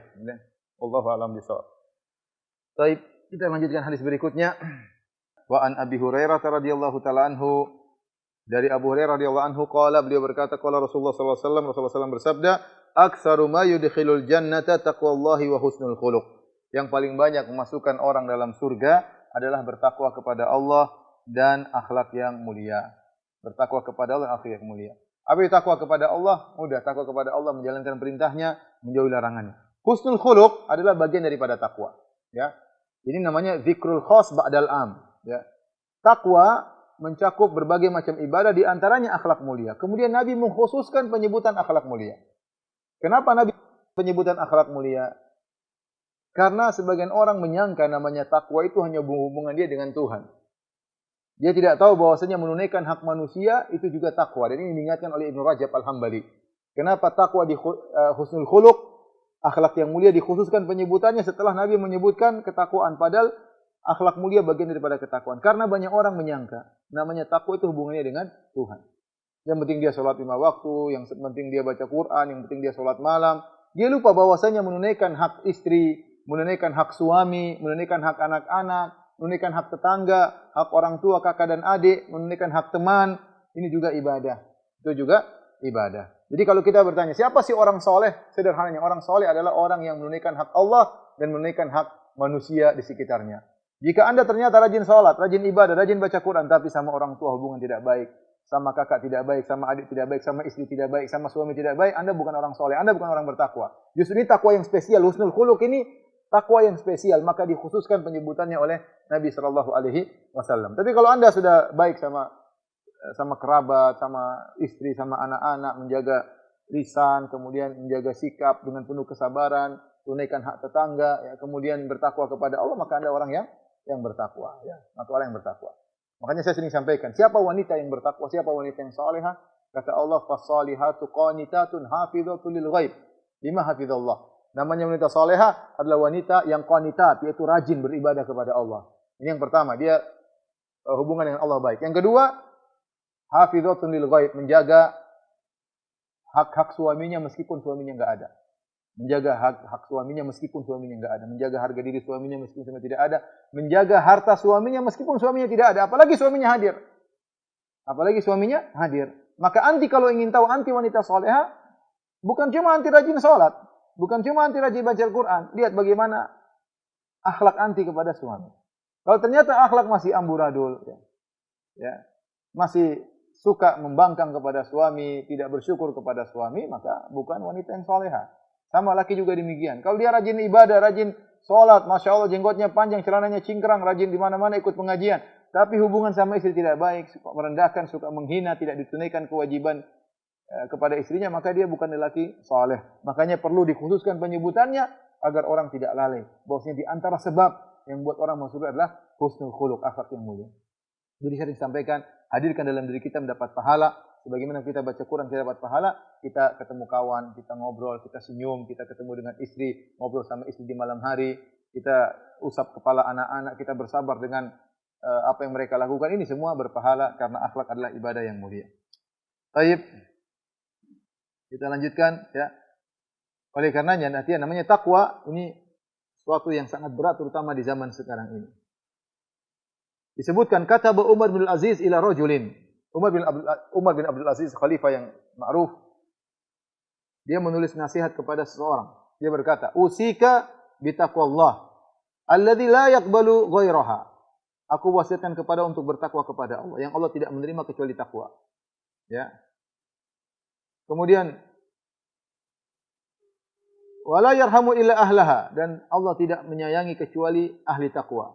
Wallahu a'lam bishawab. Baik, kita lanjutkan hadis berikutnya. Wa an Abi Hurairah radhiyallahu taala anhu, dari Abu Hurairah radhiyallahu anhu qala, beliau berkata, qala Rasulullah sallallahu alaihi wasallam, Rasulullah SAW bersabda, "Aktsaru ma yudkhilul jannata taqwallahi wa husnul khuluq." Yang paling banyak memasukkan orang dalam surga adalah bertakwa kepada Allah dan akhlak yang mulia. Bertakwa kepada Allah dan akhlak yang mulia. Apa itu takwa kepada Allah? Mudah, takwa kepada Allah menjalankan perintahnya, menjauhi larangannya. Husnul khuluq adalah bagian daripada takwa, ya. Ini namanya zikrul khas ba'dal am, ya. Takwa mencakup berbagai macam ibadah, di antaranya akhlak mulia. Kemudian Nabi mengkhususkan penyebutan akhlak mulia. Kenapa Nabi penyebutan akhlak mulia? Karena sebagian orang menyangka namanya takwa itu hanya hubungan dia dengan Tuhan. Dia tidak tahu bahwasanya menunaikan hak manusia itu juga takwa. Dan ini diingatkan oleh Ibnu Rajab Al-Hambali. Kenapa takwa di husnul khuluq, akhlak yang mulia dikhususkan penyebutannya setelah Nabi menyebutkan ketakwaan. Padahal akhlak mulia bagian daripada ketakwaan. Karena banyak orang menyangka namanya takwa itu hubungannya dengan Tuhan. Yang penting dia sholat 5 waktu, yang penting dia baca Quran, yang penting dia sholat malam. Dia lupa bahwasanya menunaikan hak istri, menunaikan hak suami, menunaikan hak anak-anak, menunaikan hak tetangga, hak orang tua, kakak dan adik, menunaikan hak teman, ini juga ibadah. Itu juga ibadah. Jadi kalau kita bertanya, siapa sih orang soleh? Sederhananya, orang soleh adalah orang yang menunaikan hak Allah dan menunaikan hak manusia di sekitarnya. Jika Anda ternyata rajin sholat, rajin ibadah, rajin baca Quran, tapi sama orang tua hubungan tidak baik, sama kakak tidak baik, sama adik tidak baik, sama istri tidak baik, sama suami tidak baik, Anda bukan orang soleh, Anda bukan orang bertakwa. Justru ini takwa yang spesial, husnul khuluq ini takwa yang spesial, maka dikhususkan penyebutannya oleh Nabi Shallallahu Alaihi Wasallam. Tapi kalau Anda sudah baik sama kerabat, sama istri, sama anak-anak, menjaga lisan, kemudian menjaga sikap dengan penuh kesabaran, tunaikan hak tetangga, ya, kemudian bertakwa kepada Allah, maka Anda orang yang bertakwa, ya, maka orang yang bertakwa. Makanya saya sering sampaikan, siapa wanita yang bertakwa, siapa wanita yang salihah? Kata Allah, "Fas-salihatu qanitatun hafizatun lil ghaib." Lima hafizallah. Namanya wanita salihah adalah wanita yang qanitat, yaitu rajin beribadah kepada Allah. Ini yang pertama, dia hubungan dengan Allah baik. Yang kedua, hafizatun lil ghaib, menjaga hak-hak suaminya meskipun suaminya enggak ada. Menjaga hak suaminya meskipun suaminya enggak ada. Menjaga harga diri suaminya meskipun suaminya tidak ada. Menjaga harta suaminya meskipun suaminya tidak ada. Apalagi suaminya hadir. Apalagi suaminya hadir. Maka anti kalau ingin tahu anti wanita salihah, bukan cuma anti rajin salat, bukan cuma anti rajin baca Al-Quran. Lihat bagaimana akhlak anti kepada suami. Kalau ternyata akhlak masih amburadul, ya, masih suka membangkang kepada suami, tidak bersyukur kepada suami, maka bukan wanita yang salihah. Sama laki juga demikian. Kalau dia rajin ibadah, rajin sholat, Masya Allah jenggotnya panjang, celananya cingkrang, rajin di mana-mana ikut pengajian. Tapi hubungan sama istri tidak baik, suka merendahkan, suka menghina, tidak ditunaikan kewajiban kepada istrinya, maka dia bukan lelaki saleh. Makanya perlu dikhususkan penyebutannya agar orang tidak lalai. Bahwasanya di antara sebab yang buat orang masuk surga adalah husnul khuluq, akhlak yang mulia. Jadi saya disampaikan, hadirkan dalam diri kita mendapat pahala. Sebagaimana kita baca Quran kita dapat pahala, kita ketemu kawan, kita ngobrol, kita senyum, kita ketemu dengan istri, ngobrol sama istri di malam hari, kita usap kepala anak-anak, kita bersabar dengan apa yang mereka lakukan, ini semua berpahala karena akhlak adalah ibadah yang mulia. Baik. Kita lanjutkan, ya. Oleh karenanya nanti namanya takwa ini suatu yang sangat berat terutama di zaman sekarang ini. Disebutkan kata Umar bin Al-Aziz ila rajulin. Umar bin Abdul Aziz, khalifah yang ma'ruf, dia menulis nasihat kepada seseorang. Dia berkata, "Usika bitaqwallah alladzi la yaqbalu ghairaha." Aku wasiatkan kepada untuk bertakwa kepada Allah yang Allah tidak menerima kecuali takwa. Ya. Kemudian wala yarhamu illa ahlaha, dan Allah tidak menyayangi kecuali ahli takwa.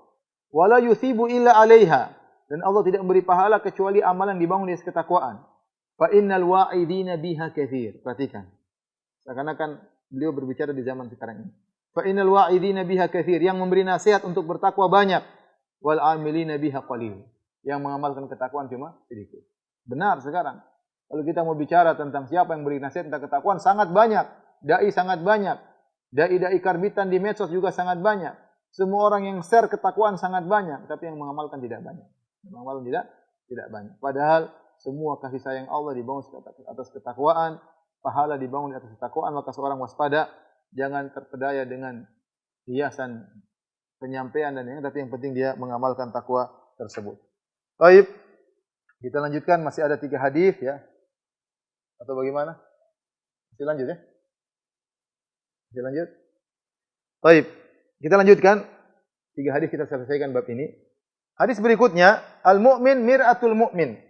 Wala yuthibu illa 'alaiha, dan Allah tidak memberi pahala kecuali amalan dibangun di atas ketakwaan. Fa innal wa'idina biha katsir. Perhatikan. Seakan-akan beliau berbicara di zaman sekarang ini. Fa innal wa'idina biha katsir, yang memberi nasihat untuk bertakwa banyak. Wal 'amilina biha qalil, yang mengamalkan ketakwaan cuma sedikit. Benar sekarang. Kalau kita mau bicara tentang siapa yang beri nasihat tentang ketakwaan, sangat banyak. Dai sangat banyak. Dai-dai karbitan di medsos juga sangat banyak. Semua orang yang share ketakwaan sangat banyak, tapi yang mengamalkan tidak banyak. Mengamalkan tidak banyak. Padahal semua kasih sayang Allah dibangun atas ketakwaan, pahala dibangun di atas ketakwaan, maka seorang waspada, jangan terpedaya dengan hiasan penyampaian dan yang, tapi yang penting dia mengamalkan takwa tersebut. Baik. Kita lanjutkan, masih ada 3 hadis ya. Atau bagaimana? Masih lanjut ya? Masih lanjut? Baik. Kita lanjutkan. 3 hadis kita selesaikan bab ini. Hadis berikutnya, al-mu'min mir'atul mu'min.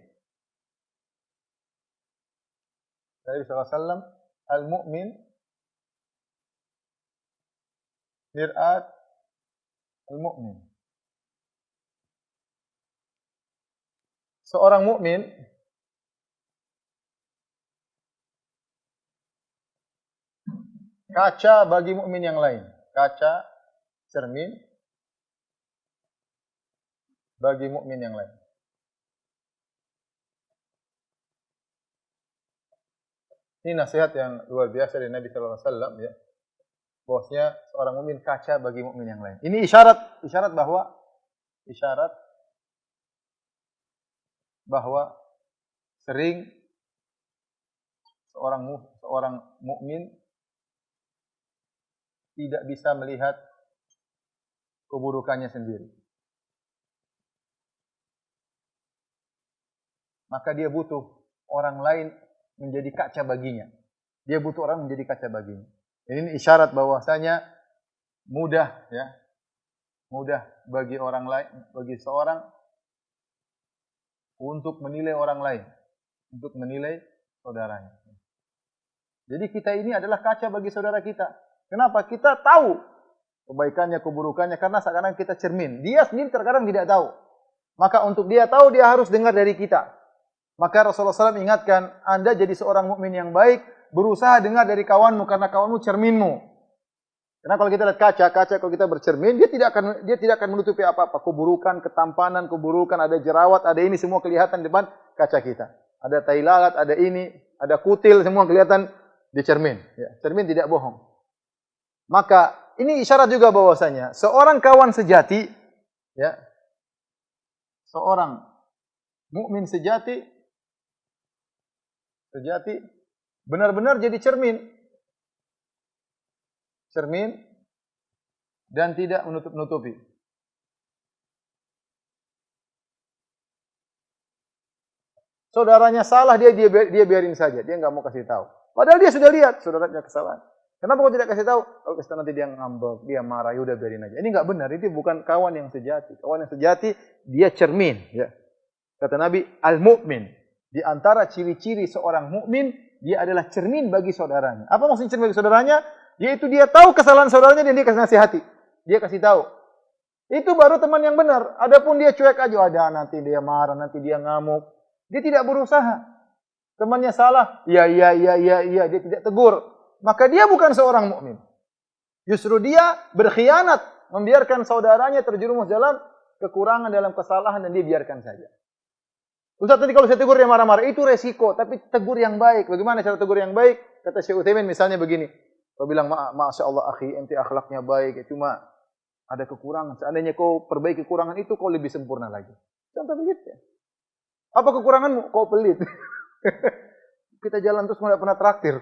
Nabi SAW, al-mu'min mir'at al-mu'min. seorang mukmin kaca bagi mukmin yang lain. Kaca, cermin bagi mukmin yang lain. Ini nasihat yang luar biasa dari Nabi sallallahu alaihi wasallam ya. Bahwasanya seorang mukmin kaca bagi mukmin yang lain. Ini isyarat bahwa sering seorang mukmin tidak bisa melihat keburukannya sendiri. Maka dia butuh orang lain menjadi kaca baginya. Dia butuh orang menjadi kaca baginya. Ini isyarat bahwasanya mudah bagi orang lain, bagi seorang untuk menilai orang lain, untuk menilai saudaranya. Jadi kita ini adalah kaca bagi saudara kita. Kenapa? Kita tahu kebaikannya, keburukannya, karena sekarang kita cermin. Dia sendiri terkadang tidak tahu. Maka untuk dia tahu, dia harus dengar dari kita. Maka Rasulullah SAW ingatkan, Anda jadi seorang mukmin yang baik, berusaha dengar dari kawanmu, karena kawanmu cerminmu. Karena kalau kita lihat kaca kalau kita bercermin, dia tidak akan menutupi apa-apa. Keburukan, ketampanan, keburukan, ada jerawat, ada ini, semua kelihatan di depan kaca kita. Ada tai lalat, ada ini, ada kutil, semua kelihatan di cermin. Ya, cermin tidak bohong. Maka ini isyarat juga bahwasanya seorang kawan sejati, ya, seorang mukmin sejati benar-benar jadi cermin dan tidak menutup-nutupi. Saudaranya salah, dia biarin saja, dia nggak mau kasih tahu. Padahal dia sudah lihat saudaranya kesalahan. Kenapa kau tidak kasih tahu? Kalau kasih tahu nanti dia ngambek, dia marah, ya udah biarin aja. Ini nggak benar, itu bukan kawan yang sejati. Kawan yang sejati dia cermin, ya. Kata Nabi, al-mu'min, di antara ciri-ciri seorang mukmin, dia adalah cermin bagi saudaranya. Apa maksudnya cermin bagi saudaranya? Yaitu dia tahu kesalahan saudaranya dan dia kasih nasihati. Dia kasih tahu. Itu baru teman yang benar. Adapun dia cuek aja, ada nanti dia marah, nanti dia ngamuk. Dia tidak berusaha. Temannya salah, iya, dia tidak tegur. Maka dia bukan seorang mukmin. Justru dia berkhianat, membiarkan saudaranya terjerumus dalam kekurangan, dalam kesalahan, dan dia biarkan saja. Ustaz, tadi kalau saya tegur dia marah-marah, itu resiko, tapi tegur yang baik. Bagaimana cara tegur yang baik? Kata Syekh Utsaimin misalnya begini. Kau bilang, Masya Allah akhi, ente akhlaknya baik, cuma ada kekurangan. Seandainya kau perbaiki kekurangan itu, kau lebih sempurna lagi. Contoh begitu ya. Apa kekuranganmu? Kau pelit. Kita jalan terus tidak pernah traktir.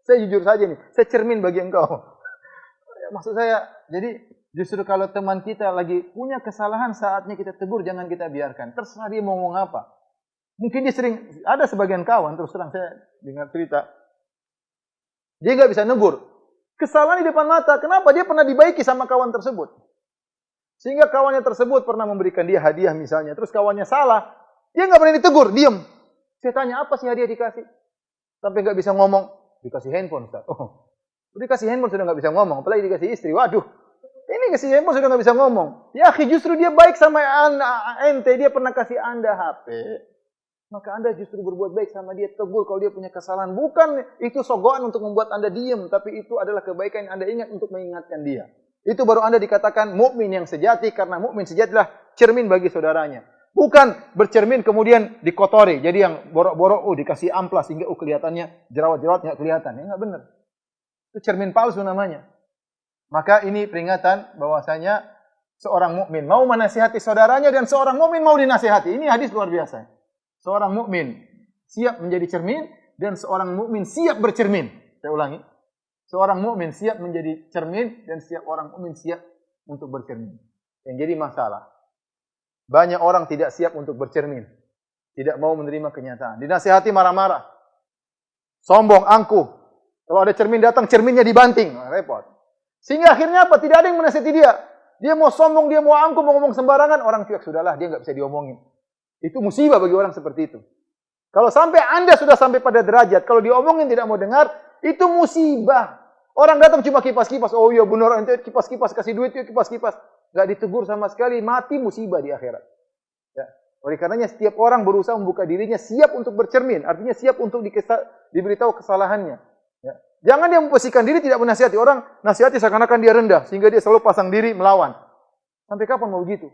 Saya jujur saja nih, saya cermin bagi engkau. Maksud saya, jadi justru kalau teman kita lagi punya kesalahan, saatnya kita tegur, jangan kita biarkan. Terserah dia mau ngomong apa. Mungkin dia sering, ada sebagian kawan, terus terang saya dengar cerita, dia nggak bisa negur. Kesalahan di depan mata, kenapa? Dia pernah dibaiki sama kawan tersebut. Sehingga kawannya tersebut pernah memberikan dia hadiah misalnya, terus kawannya salah, dia nggak pernah ditegur, diam. Saya tanya, apa sih hadiah dikasih? Sampai nggak bisa ngomong, dikasih handphone, Ustaz. Oh, dikasih handphone sudah nggak bisa ngomong, apalagi dikasih istri. Waduh, ini kasih handphone sudah nggak bisa ngomong. Ya, justru dia baik sama ente, dia pernah kasih Anda HP. Maka Anda justru berbuat baik sama dia, tegur kalau dia punya kesalahan. Bukan itu sogokan untuk membuat Anda diam, tapi itu adalah kebaikan yang Anda ingat untuk mengingatkan dia. Itu baru Anda dikatakan mukmin yang sejati, karena mukmin sejati adalah cermin bagi saudaranya. Bukan bercermin kemudian dikotori. Jadi yang borok-borok, dikasih amplas sehingga kelihatannya jerawat-jerawat nggak kelihatan. Ya nggak benar. Itu cermin palsu namanya. Maka ini peringatan bahwasanya seorang mukmin mau menasihati saudaranya dan seorang mukmin mau dinasihati. Ini hadis luar biasa. Seorang mukmin siap menjadi cermin dan seorang mukmin siap bercermin. Saya ulangi. Seorang mukmin siap menjadi cermin dan orang mukmin siap untuk bercermin. Yang jadi masalah, banyak orang tidak siap untuk bercermin. Tidak mau menerima kenyataan. Dinasihati marah-marah. Sombong, angkuh. Kalau ada cermin datang, cerminnya dibanting. Repot. Sehingga akhirnya apa? Tidak ada yang menasihati dia. Dia mau sombong, dia mau angkuh, mau ngomong sembarangan. Orang cuek, sudahlah, dia nggak bisa diomongin. Itu musibah bagi orang seperti itu. Kalau sampai Anda sudah sampai pada derajat, kalau diomongin tidak mau dengar, itu musibah. Orang datang cuma kipas-kipas. Oh iya benar, ente kipas-kipas, kasih duit, kipas-kipas. Gak ditegur sama sekali, mati musibah di akhirat. Ya. Oleh karenanya setiap orang berusaha membuka dirinya siap untuk bercermin, artinya siap untuk diberitahu kesalahannya. Ya. Jangan dia memposisikan diri tidak menasihati orang, nasihati seakan-akan dia rendah sehingga dia selalu pasang diri melawan. Sampai kapan mau begitu?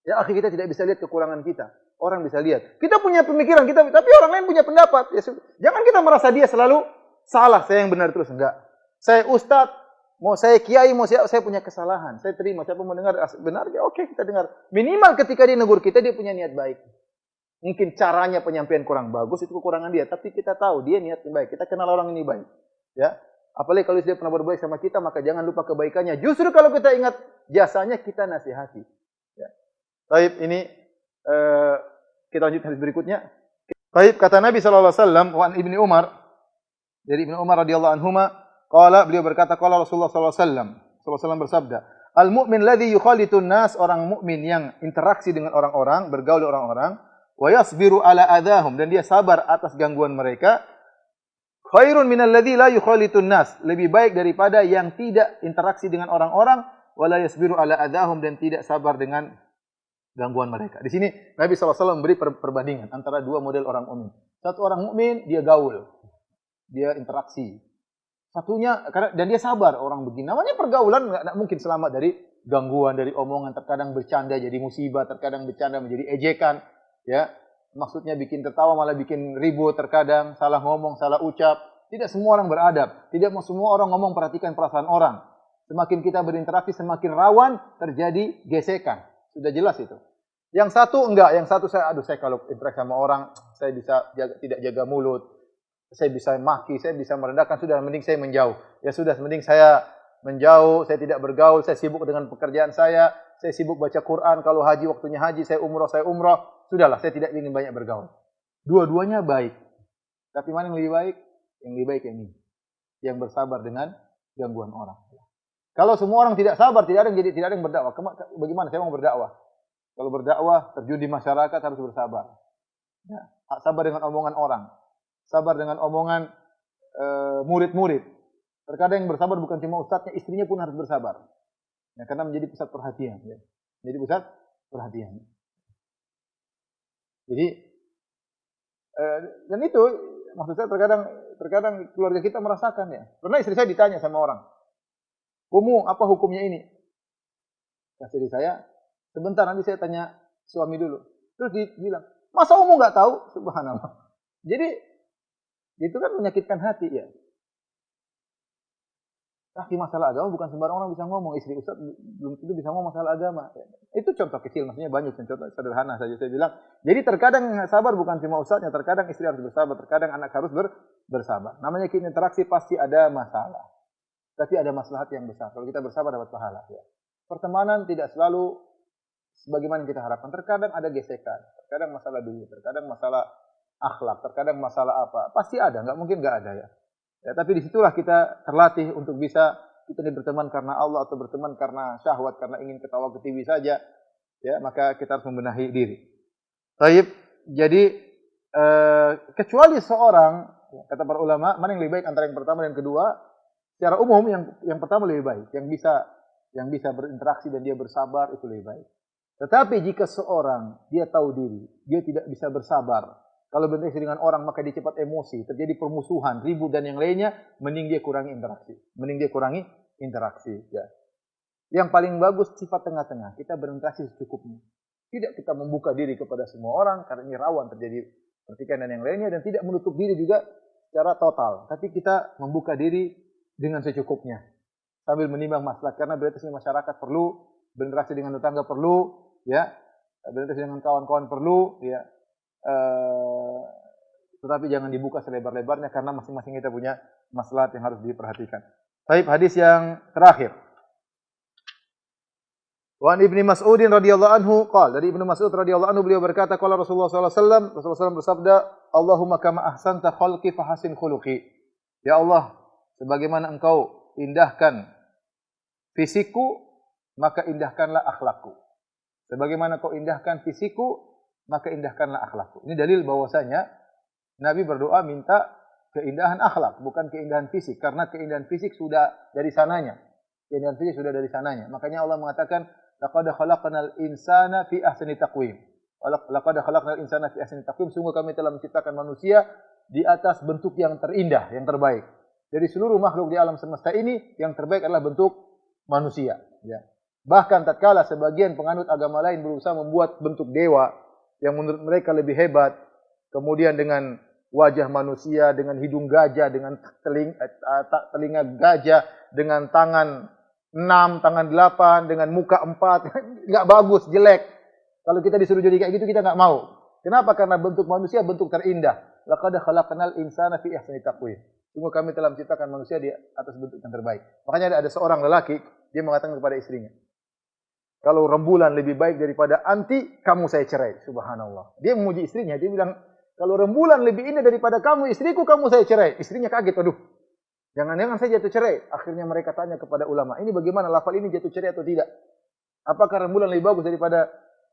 Ya, akhirnya kita tidak bisa lihat kekurangan kita. Orang bisa lihat. Kita punya pemikiran kita, tapi orang lain punya pendapat. Ya, jangan kita merasa dia selalu salah, saya yang benar terus, enggak. Saya ustadz, mau saya kiai, mau saya punya kesalahan. Saya terima, siapa mau dengar benar, ya oke, kita dengar. Minimal ketika dia negur kita, dia punya niat baik. Mungkin caranya penyampaian kurang bagus, itu kekurangan dia. Tapi kita tahu, dia niatnya baik. Kita kenal orang ini baik. Ya, apalagi kalau dia pernah berbaik sama kita, maka jangan lupa kebaikannya. Justru kalau kita ingat jasanya, kita nasihati. Ya. Baik, ini kita lanjut hadis berikutnya. Baik, kata Nabi SAW, wa Ibni Umar, dari Ibnu Umar radhiyallahu anhuma, qala, beliau berkata, qala Rasulullah SAW bersabda, al-mu'min ladzi yukhalitun nas, orang mukmin yang interaksi dengan orang-orang, bergaul dengan orang-orang, wa yasbiru ala adahum, dan dia sabar atas gangguan mereka, khairun minal ladzi la yukhalitun nas, lebih baik daripada yang tidak interaksi dengan orang-orang, wa la yasbiru ala adahum, dan tidak sabar dengan gangguan mereka. Di sini Nabi SAW memberi perbandingan antara dua model orang mukmin. Satu orang mukmin dia gaul, dia interaksi. Satunya dan dia sabar, orang begini. Namanya pergaulan enggak mungkin selamat dari gangguan, dari omongan, terkadang bercanda jadi musibah, terkadang bercanda menjadi ejekan, ya. Maksudnya bikin tertawa malah bikin ribut, terkadang salah ngomong, salah ucap. Tidak semua orang beradab, tidak semua orang ngomong perhatikan perasaan orang. Semakin kita berinteraksi semakin rawan terjadi gesekan. Sudah jelas itu. Yang satu enggak, yang satu saya kalau interaksi sama orang, saya bisa tidak jaga mulut, saya bisa maki, saya bisa merendahkan, sudah mending saya menjauh. Ya sudah, mending saya menjauh, saya tidak bergaul, saya sibuk dengan pekerjaan saya sibuk baca Quran, kalau haji waktunya haji, saya umroh, sudahlah, saya tidak ingin banyak bergaul. Dua-duanya baik. Tapi mana yang lebih baik? Yang lebih baik yang ini. Yang bersabar dengan gangguan orang. Kalau semua orang tidak sabar, tidak ada yang berdakwah. Bagaimana saya mau berdakwah? Kalau berdakwah, terjun di masyarakat harus bersabar. Ya, sabar dengan omongan orang. Sabar dengan omongan murid-murid. Terkadang yang bersabar bukan cuma ustadznya, istrinya pun harus bersabar. Ya, karena menjadi pusat perhatian. Ya. Jadi pusat perhatian. Jadi, dan itu maksud saya terkadang keluarga kita merasakan ya. Pernah istri saya ditanya sama orang, "Umu, apa hukumnya ini?" Kata istri saya, "Sebentar, nanti saya tanya suami dulu." Terus dia bilang, "Masa Umu nggak tahu?" Subhanallah. Jadi itu kan menyakitkan hati ya. Tapi masalah agama bukan sembarang orang bisa ngomong. Istri ustaz belum tentu bisa ngomong masalah agama. Itu contoh kecil, maksudnya banyak contoh sederhana saja saya bilang. Jadi terkadang sabar bukan cuma ustaznya, terkadang istri harus bersabar, terkadang anak harus bersabar. Namanya kita interaksi pasti ada masalah. Tapi ada maslahat yang besar. Kalau kita bersabar dapat pahala. Ya. Pertemanan tidak selalu sebagaimana yang kita harapkan. Terkadang ada gesekan, terkadang masalah dunia, terkadang masalah akhlak, terkadang masalah apa. Pasti ada, nggak mungkin nggak ada ya. Ya, tapi disitulah kita terlatih untuk bisa kita berteman karena Allah atau berteman karena syahwat, karena ingin ketawa ke TV saja. Ya, maka kita harus membenahi diri. Baik, jadi kecuali seorang, kata para ulama, mana yang lebih baik antara yang pertama dan yang kedua? Secara umum yang pertama lebih baik, yang bisa berinteraksi dan dia bersabar itu lebih baik. Tetapi jika seorang dia tahu diri, dia tidak bisa bersabar, kalau berinteraksi dengan orang maka dia cepat emosi, terjadi permusuhan, ribut dan yang lainnya, mending dia kurangi interaksi. Ya. Yang paling bagus sifat tengah-tengah, kita berinteraksi secukupnya. Tidak kita membuka diri kepada semua orang karena ini rawan terjadi pertikaian dan yang lainnya, dan tidak menutup diri juga secara total. Tapi kita membuka diri dengan secukupnya sambil menimbang maslahat, karena berinteraksi dengan masyarakat perlu, berinteraksi dengan tetangga perlu, ya, berinteraksi dengan kawan-kawan perlu, ya. Tetapi jangan dibuka selebar-lebarnya karena masing-masing kita punya maslahat yang harus diperhatikan. Baik, hadis yang terakhir. Wa Ibnu Mas'ud radhiyallahu anhu qala, dari Ibnu Mas'ud radhiyallahu anhu beliau berkata, qala Rasulullah sallallahu alaihi wasallam, Rasulullah SAW bersabda, "Allahumma kama ahsanta khalqi fahasin khuluqi." Ya Allah, sebagaimana Engkau indahkan fisikku, maka indahkanlah akhlakku. Sebagaimana Kau indahkan fisikku, maka indahkanlah akhlakku. Ini dalil bahwasanya Nabi berdoa minta keindahan akhlak, bukan keindahan fisik. Karena keindahan fisik sudah dari sananya. Keindahan fisik sudah dari sananya. Makanya Allah mengatakan, laqad khalaqnal insana fi ahsani taqwim. Laqad khalaqnal insana fi ahsani taqwim. Sungguh kami telah menciptakan manusia di atas bentuk yang terindah, yang terbaik. Dari seluruh makhluk di alam semesta ini, yang terbaik adalah bentuk manusia. Ya. Bahkan tatkala sebagian penganut agama lain berusaha membuat bentuk dewa yang menurut mereka lebih hebat, kemudian dengan wajah manusia, dengan hidung gajah, dengan telinga gajah, dengan tangan 6, tangan 8, dengan muka 4, nggak bagus, jelek. Kalau kita disuruh jadi kayak gitu, kita nggak mau. Kenapa? Karena bentuk manusia bentuk terindah. Laqad khalaqnal insana fi ahsani taqwim. Sungguh kami telah menciptakan manusia di atas bentuk yang terbaik. Makanya ada seorang lelaki, dia mengatakan kepada istrinya, kalau rembulan lebih baik daripada anti, kamu saya cerai. Subhanallah. Dia memuji istrinya, dia bilang, kalau rembulan lebih indah daripada kamu, istriku, kamu saya cerai. Istrinya kaget, aduh. Jangan-jangan saya jatuh cerai. Akhirnya mereka tanya kepada ulama, ini bagaimana lafal ini jatuh cerai atau tidak? Apakah rembulan lebih bagus daripada,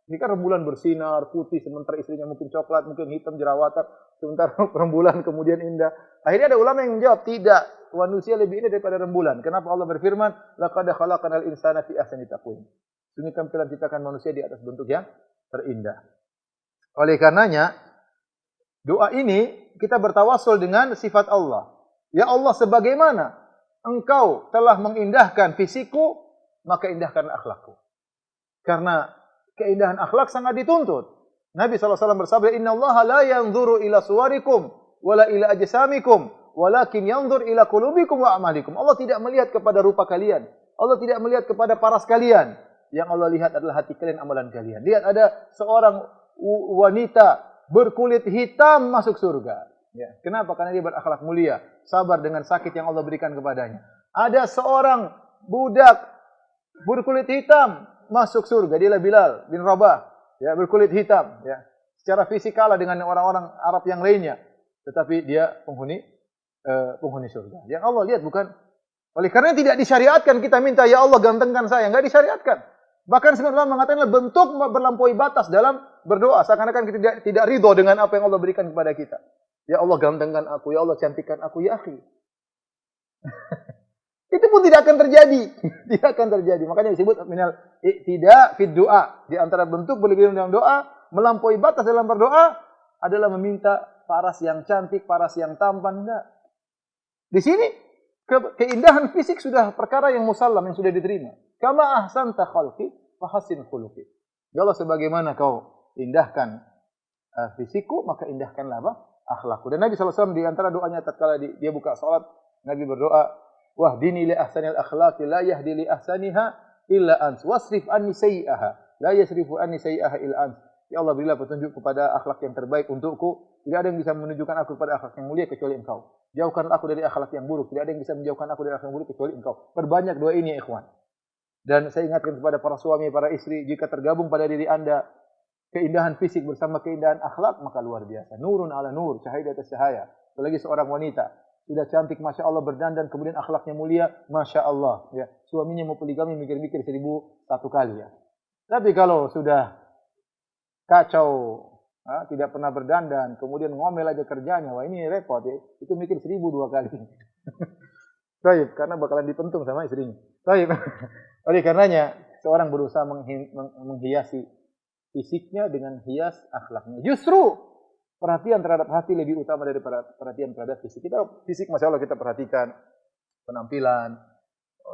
ini kan rembulan bersinar, putih, sementara istrinya mungkin coklat, mungkin hitam, jerawatan, sementara rembulan kemudian indah. Akhirnya ada ulama yang menjawab, tidak. Manusia lebih indah daripada rembulan. Kenapa Allah berfirman, laqad khalaqnal insana fi ahsani taqwim. Sungguh kami telah menciptakan manusia di atas bentuk yang terindah. Oleh karenanya, doa ini kita bertawasul dengan sifat Allah. Ya Allah, sebagaimana Engkau telah mengindahkan fisikku, maka indahkan akhlakku. Karena keindahan akhlak sangat dituntut. Nabi SAW bersabda, Inna Allah la yanzuru ila suwarikum, wala ila ajsamikum, walakin yanzur ila qulubikum wa amalikum. Allah tidak melihat kepada rupa kalian. Allah tidak melihat kepada paras kalian. Yang Allah lihat adalah hati kalian, amalan kalian. Lihat ada seorang wanita berkulit hitam masuk surga. Ya. Kenapa? Karena dia berakhlak mulia. Sabar dengan sakit yang Allah berikan kepadanya. Ada seorang budak berkulit hitam masuk surga. Dia adalah Bilal bin Rabah. Ya, berkulit hitam. Ya. Secara fisik kalah dengan orang-orang Arab yang lainnya. Tetapi dia penghuni surga. Yang Allah lihat bukan. Oleh karena tidak disyariatkan kita minta, ya Allah gantengkan saya. Enggak disyariatkan. Bahkan sebenarnya mengatakan bentuk berlampaui batas dalam berdoa. Seakan-akan kita tidak ridho dengan apa yang Allah berikan kepada kita. Ya Allah gantengkan aku, ya Allah cantikkan aku, ya akhi. Itu pun tidak akan terjadi. Tidak akan terjadi. Makanya disebut minal tidak fid doa. Di antara bentuk berlebihan dalam doa, melampaui batas dalam berdoa adalah meminta paras yang cantik, paras yang tampan. Enggak. Di sini keindahan fisik sudah perkara yang musallam, yang sudah diterima. Kama ahsanta khalqi fahassin khuluqi. Ya Allah, sebagaimana kau indahkan fisikku, maka indahkanlah apa? Akhlakku. Dan Nabi SAW di antara doanya tatkala dia buka salat, Nabi berdoa, wahdini li ahsanil akhlaqi la yahdi li ahsaniha illa ants wasrif anni sayyi'aha la yasrifu anni sayyi'aha illa ants. Ya Allah, berilah petunjuk kepada akhlak yang terbaik untukku. Tidak ada yang bisa menunjukkan aku kepada akhlak yang mulia kecuali Engkau. Jauhkanlah aku dari akhlak yang buruk. Tidak ada yang bisa menjauhkan aku dari akhlak yang buruk kecuali Engkau. Perbanyak doa ini ya ikhwan. Dan saya ingatkan kepada para suami, para istri, jika tergabung pada diri Anda keindahan fisik bersama keindahan akhlak, maka luar biasa. Nurun ala nur, cahaya di atas cahaya. Apalagi seorang wanita sudah cantik, masya Allah, berdandan, kemudian akhlaknya mulia, masya Allah. Ya, suaminya mau poligami mikir-mikir 1001 kali ya. Tapi kalau sudah kacau, tidak pernah berdandan, kemudian ngomel aja kerjanya, wah ini repot ya. Itu mikir 1002 kali. Baik, karena bakalan dipentung sama istrinya. Baik. Oleh karenanya, seorang berusaha menghiasi fisiknya dengan hias akhlaknya. Justru perhatian terhadap hati lebih utama daripada perhatian terhadap fisik. Kita fisik, masya Allah, kita perhatikan penampilan,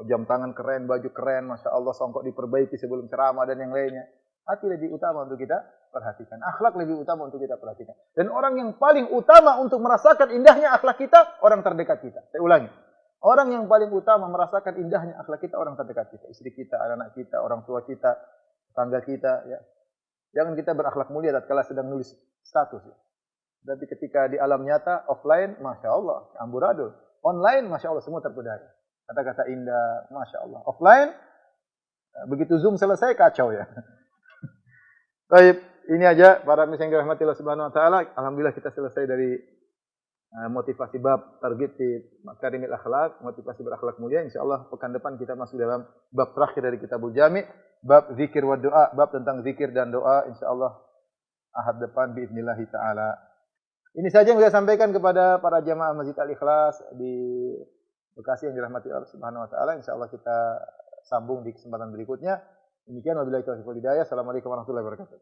jam tangan keren, baju keren, masya Allah, songkok diperbaiki sebelum ceramah dan yang lainnya. Hati lebih utama untuk kita perhatikan. Akhlak lebih utama untuk kita perhatikan. Dan orang yang paling utama untuk merasakan indahnya akhlak kita, orang terdekat kita. Saya ulangi. Orang yang paling utama merasakan indahnya akhlak kita, orang terdekat kita. Istri kita, anak-anak kita, orang tua kita, tetangga kita. Ya. Jangan kita berakhlak mulia tatkala sedang nulis status. Ya. Tapi ketika di alam nyata, offline, masya Allah, amburadul. Online, masya Allah, semua terpedaya. Kata-kata indah, masya Allah. Offline, begitu Zoom selesai, kacau ya. Baik, ini aja para misal yang dirahmati Allah Subhanahu wa taala. Alhamdulillah kita selesai dari motivasi bab targhib fi makarimil akhlak, motivasi berakhlak mulia. Insyaallah pekan depan kita masuk dalam bab terakhir dari Kitabul Jami', bab zikir wa doa, bab tentang zikir dan doa, insyaallah ahad depan biidznillah taala. Ini saja yang saya sampaikan kepada para jamaah Masjid Al-Ikhlas di Bekasi yang dirahmati Allah Subhanahu wa taala. Insyaallah kita sambung di kesempatan berikutnya. Demikian wabillahi taufiq wal hidayah. Assalamualaikum warahmatullahi wabarakatuh.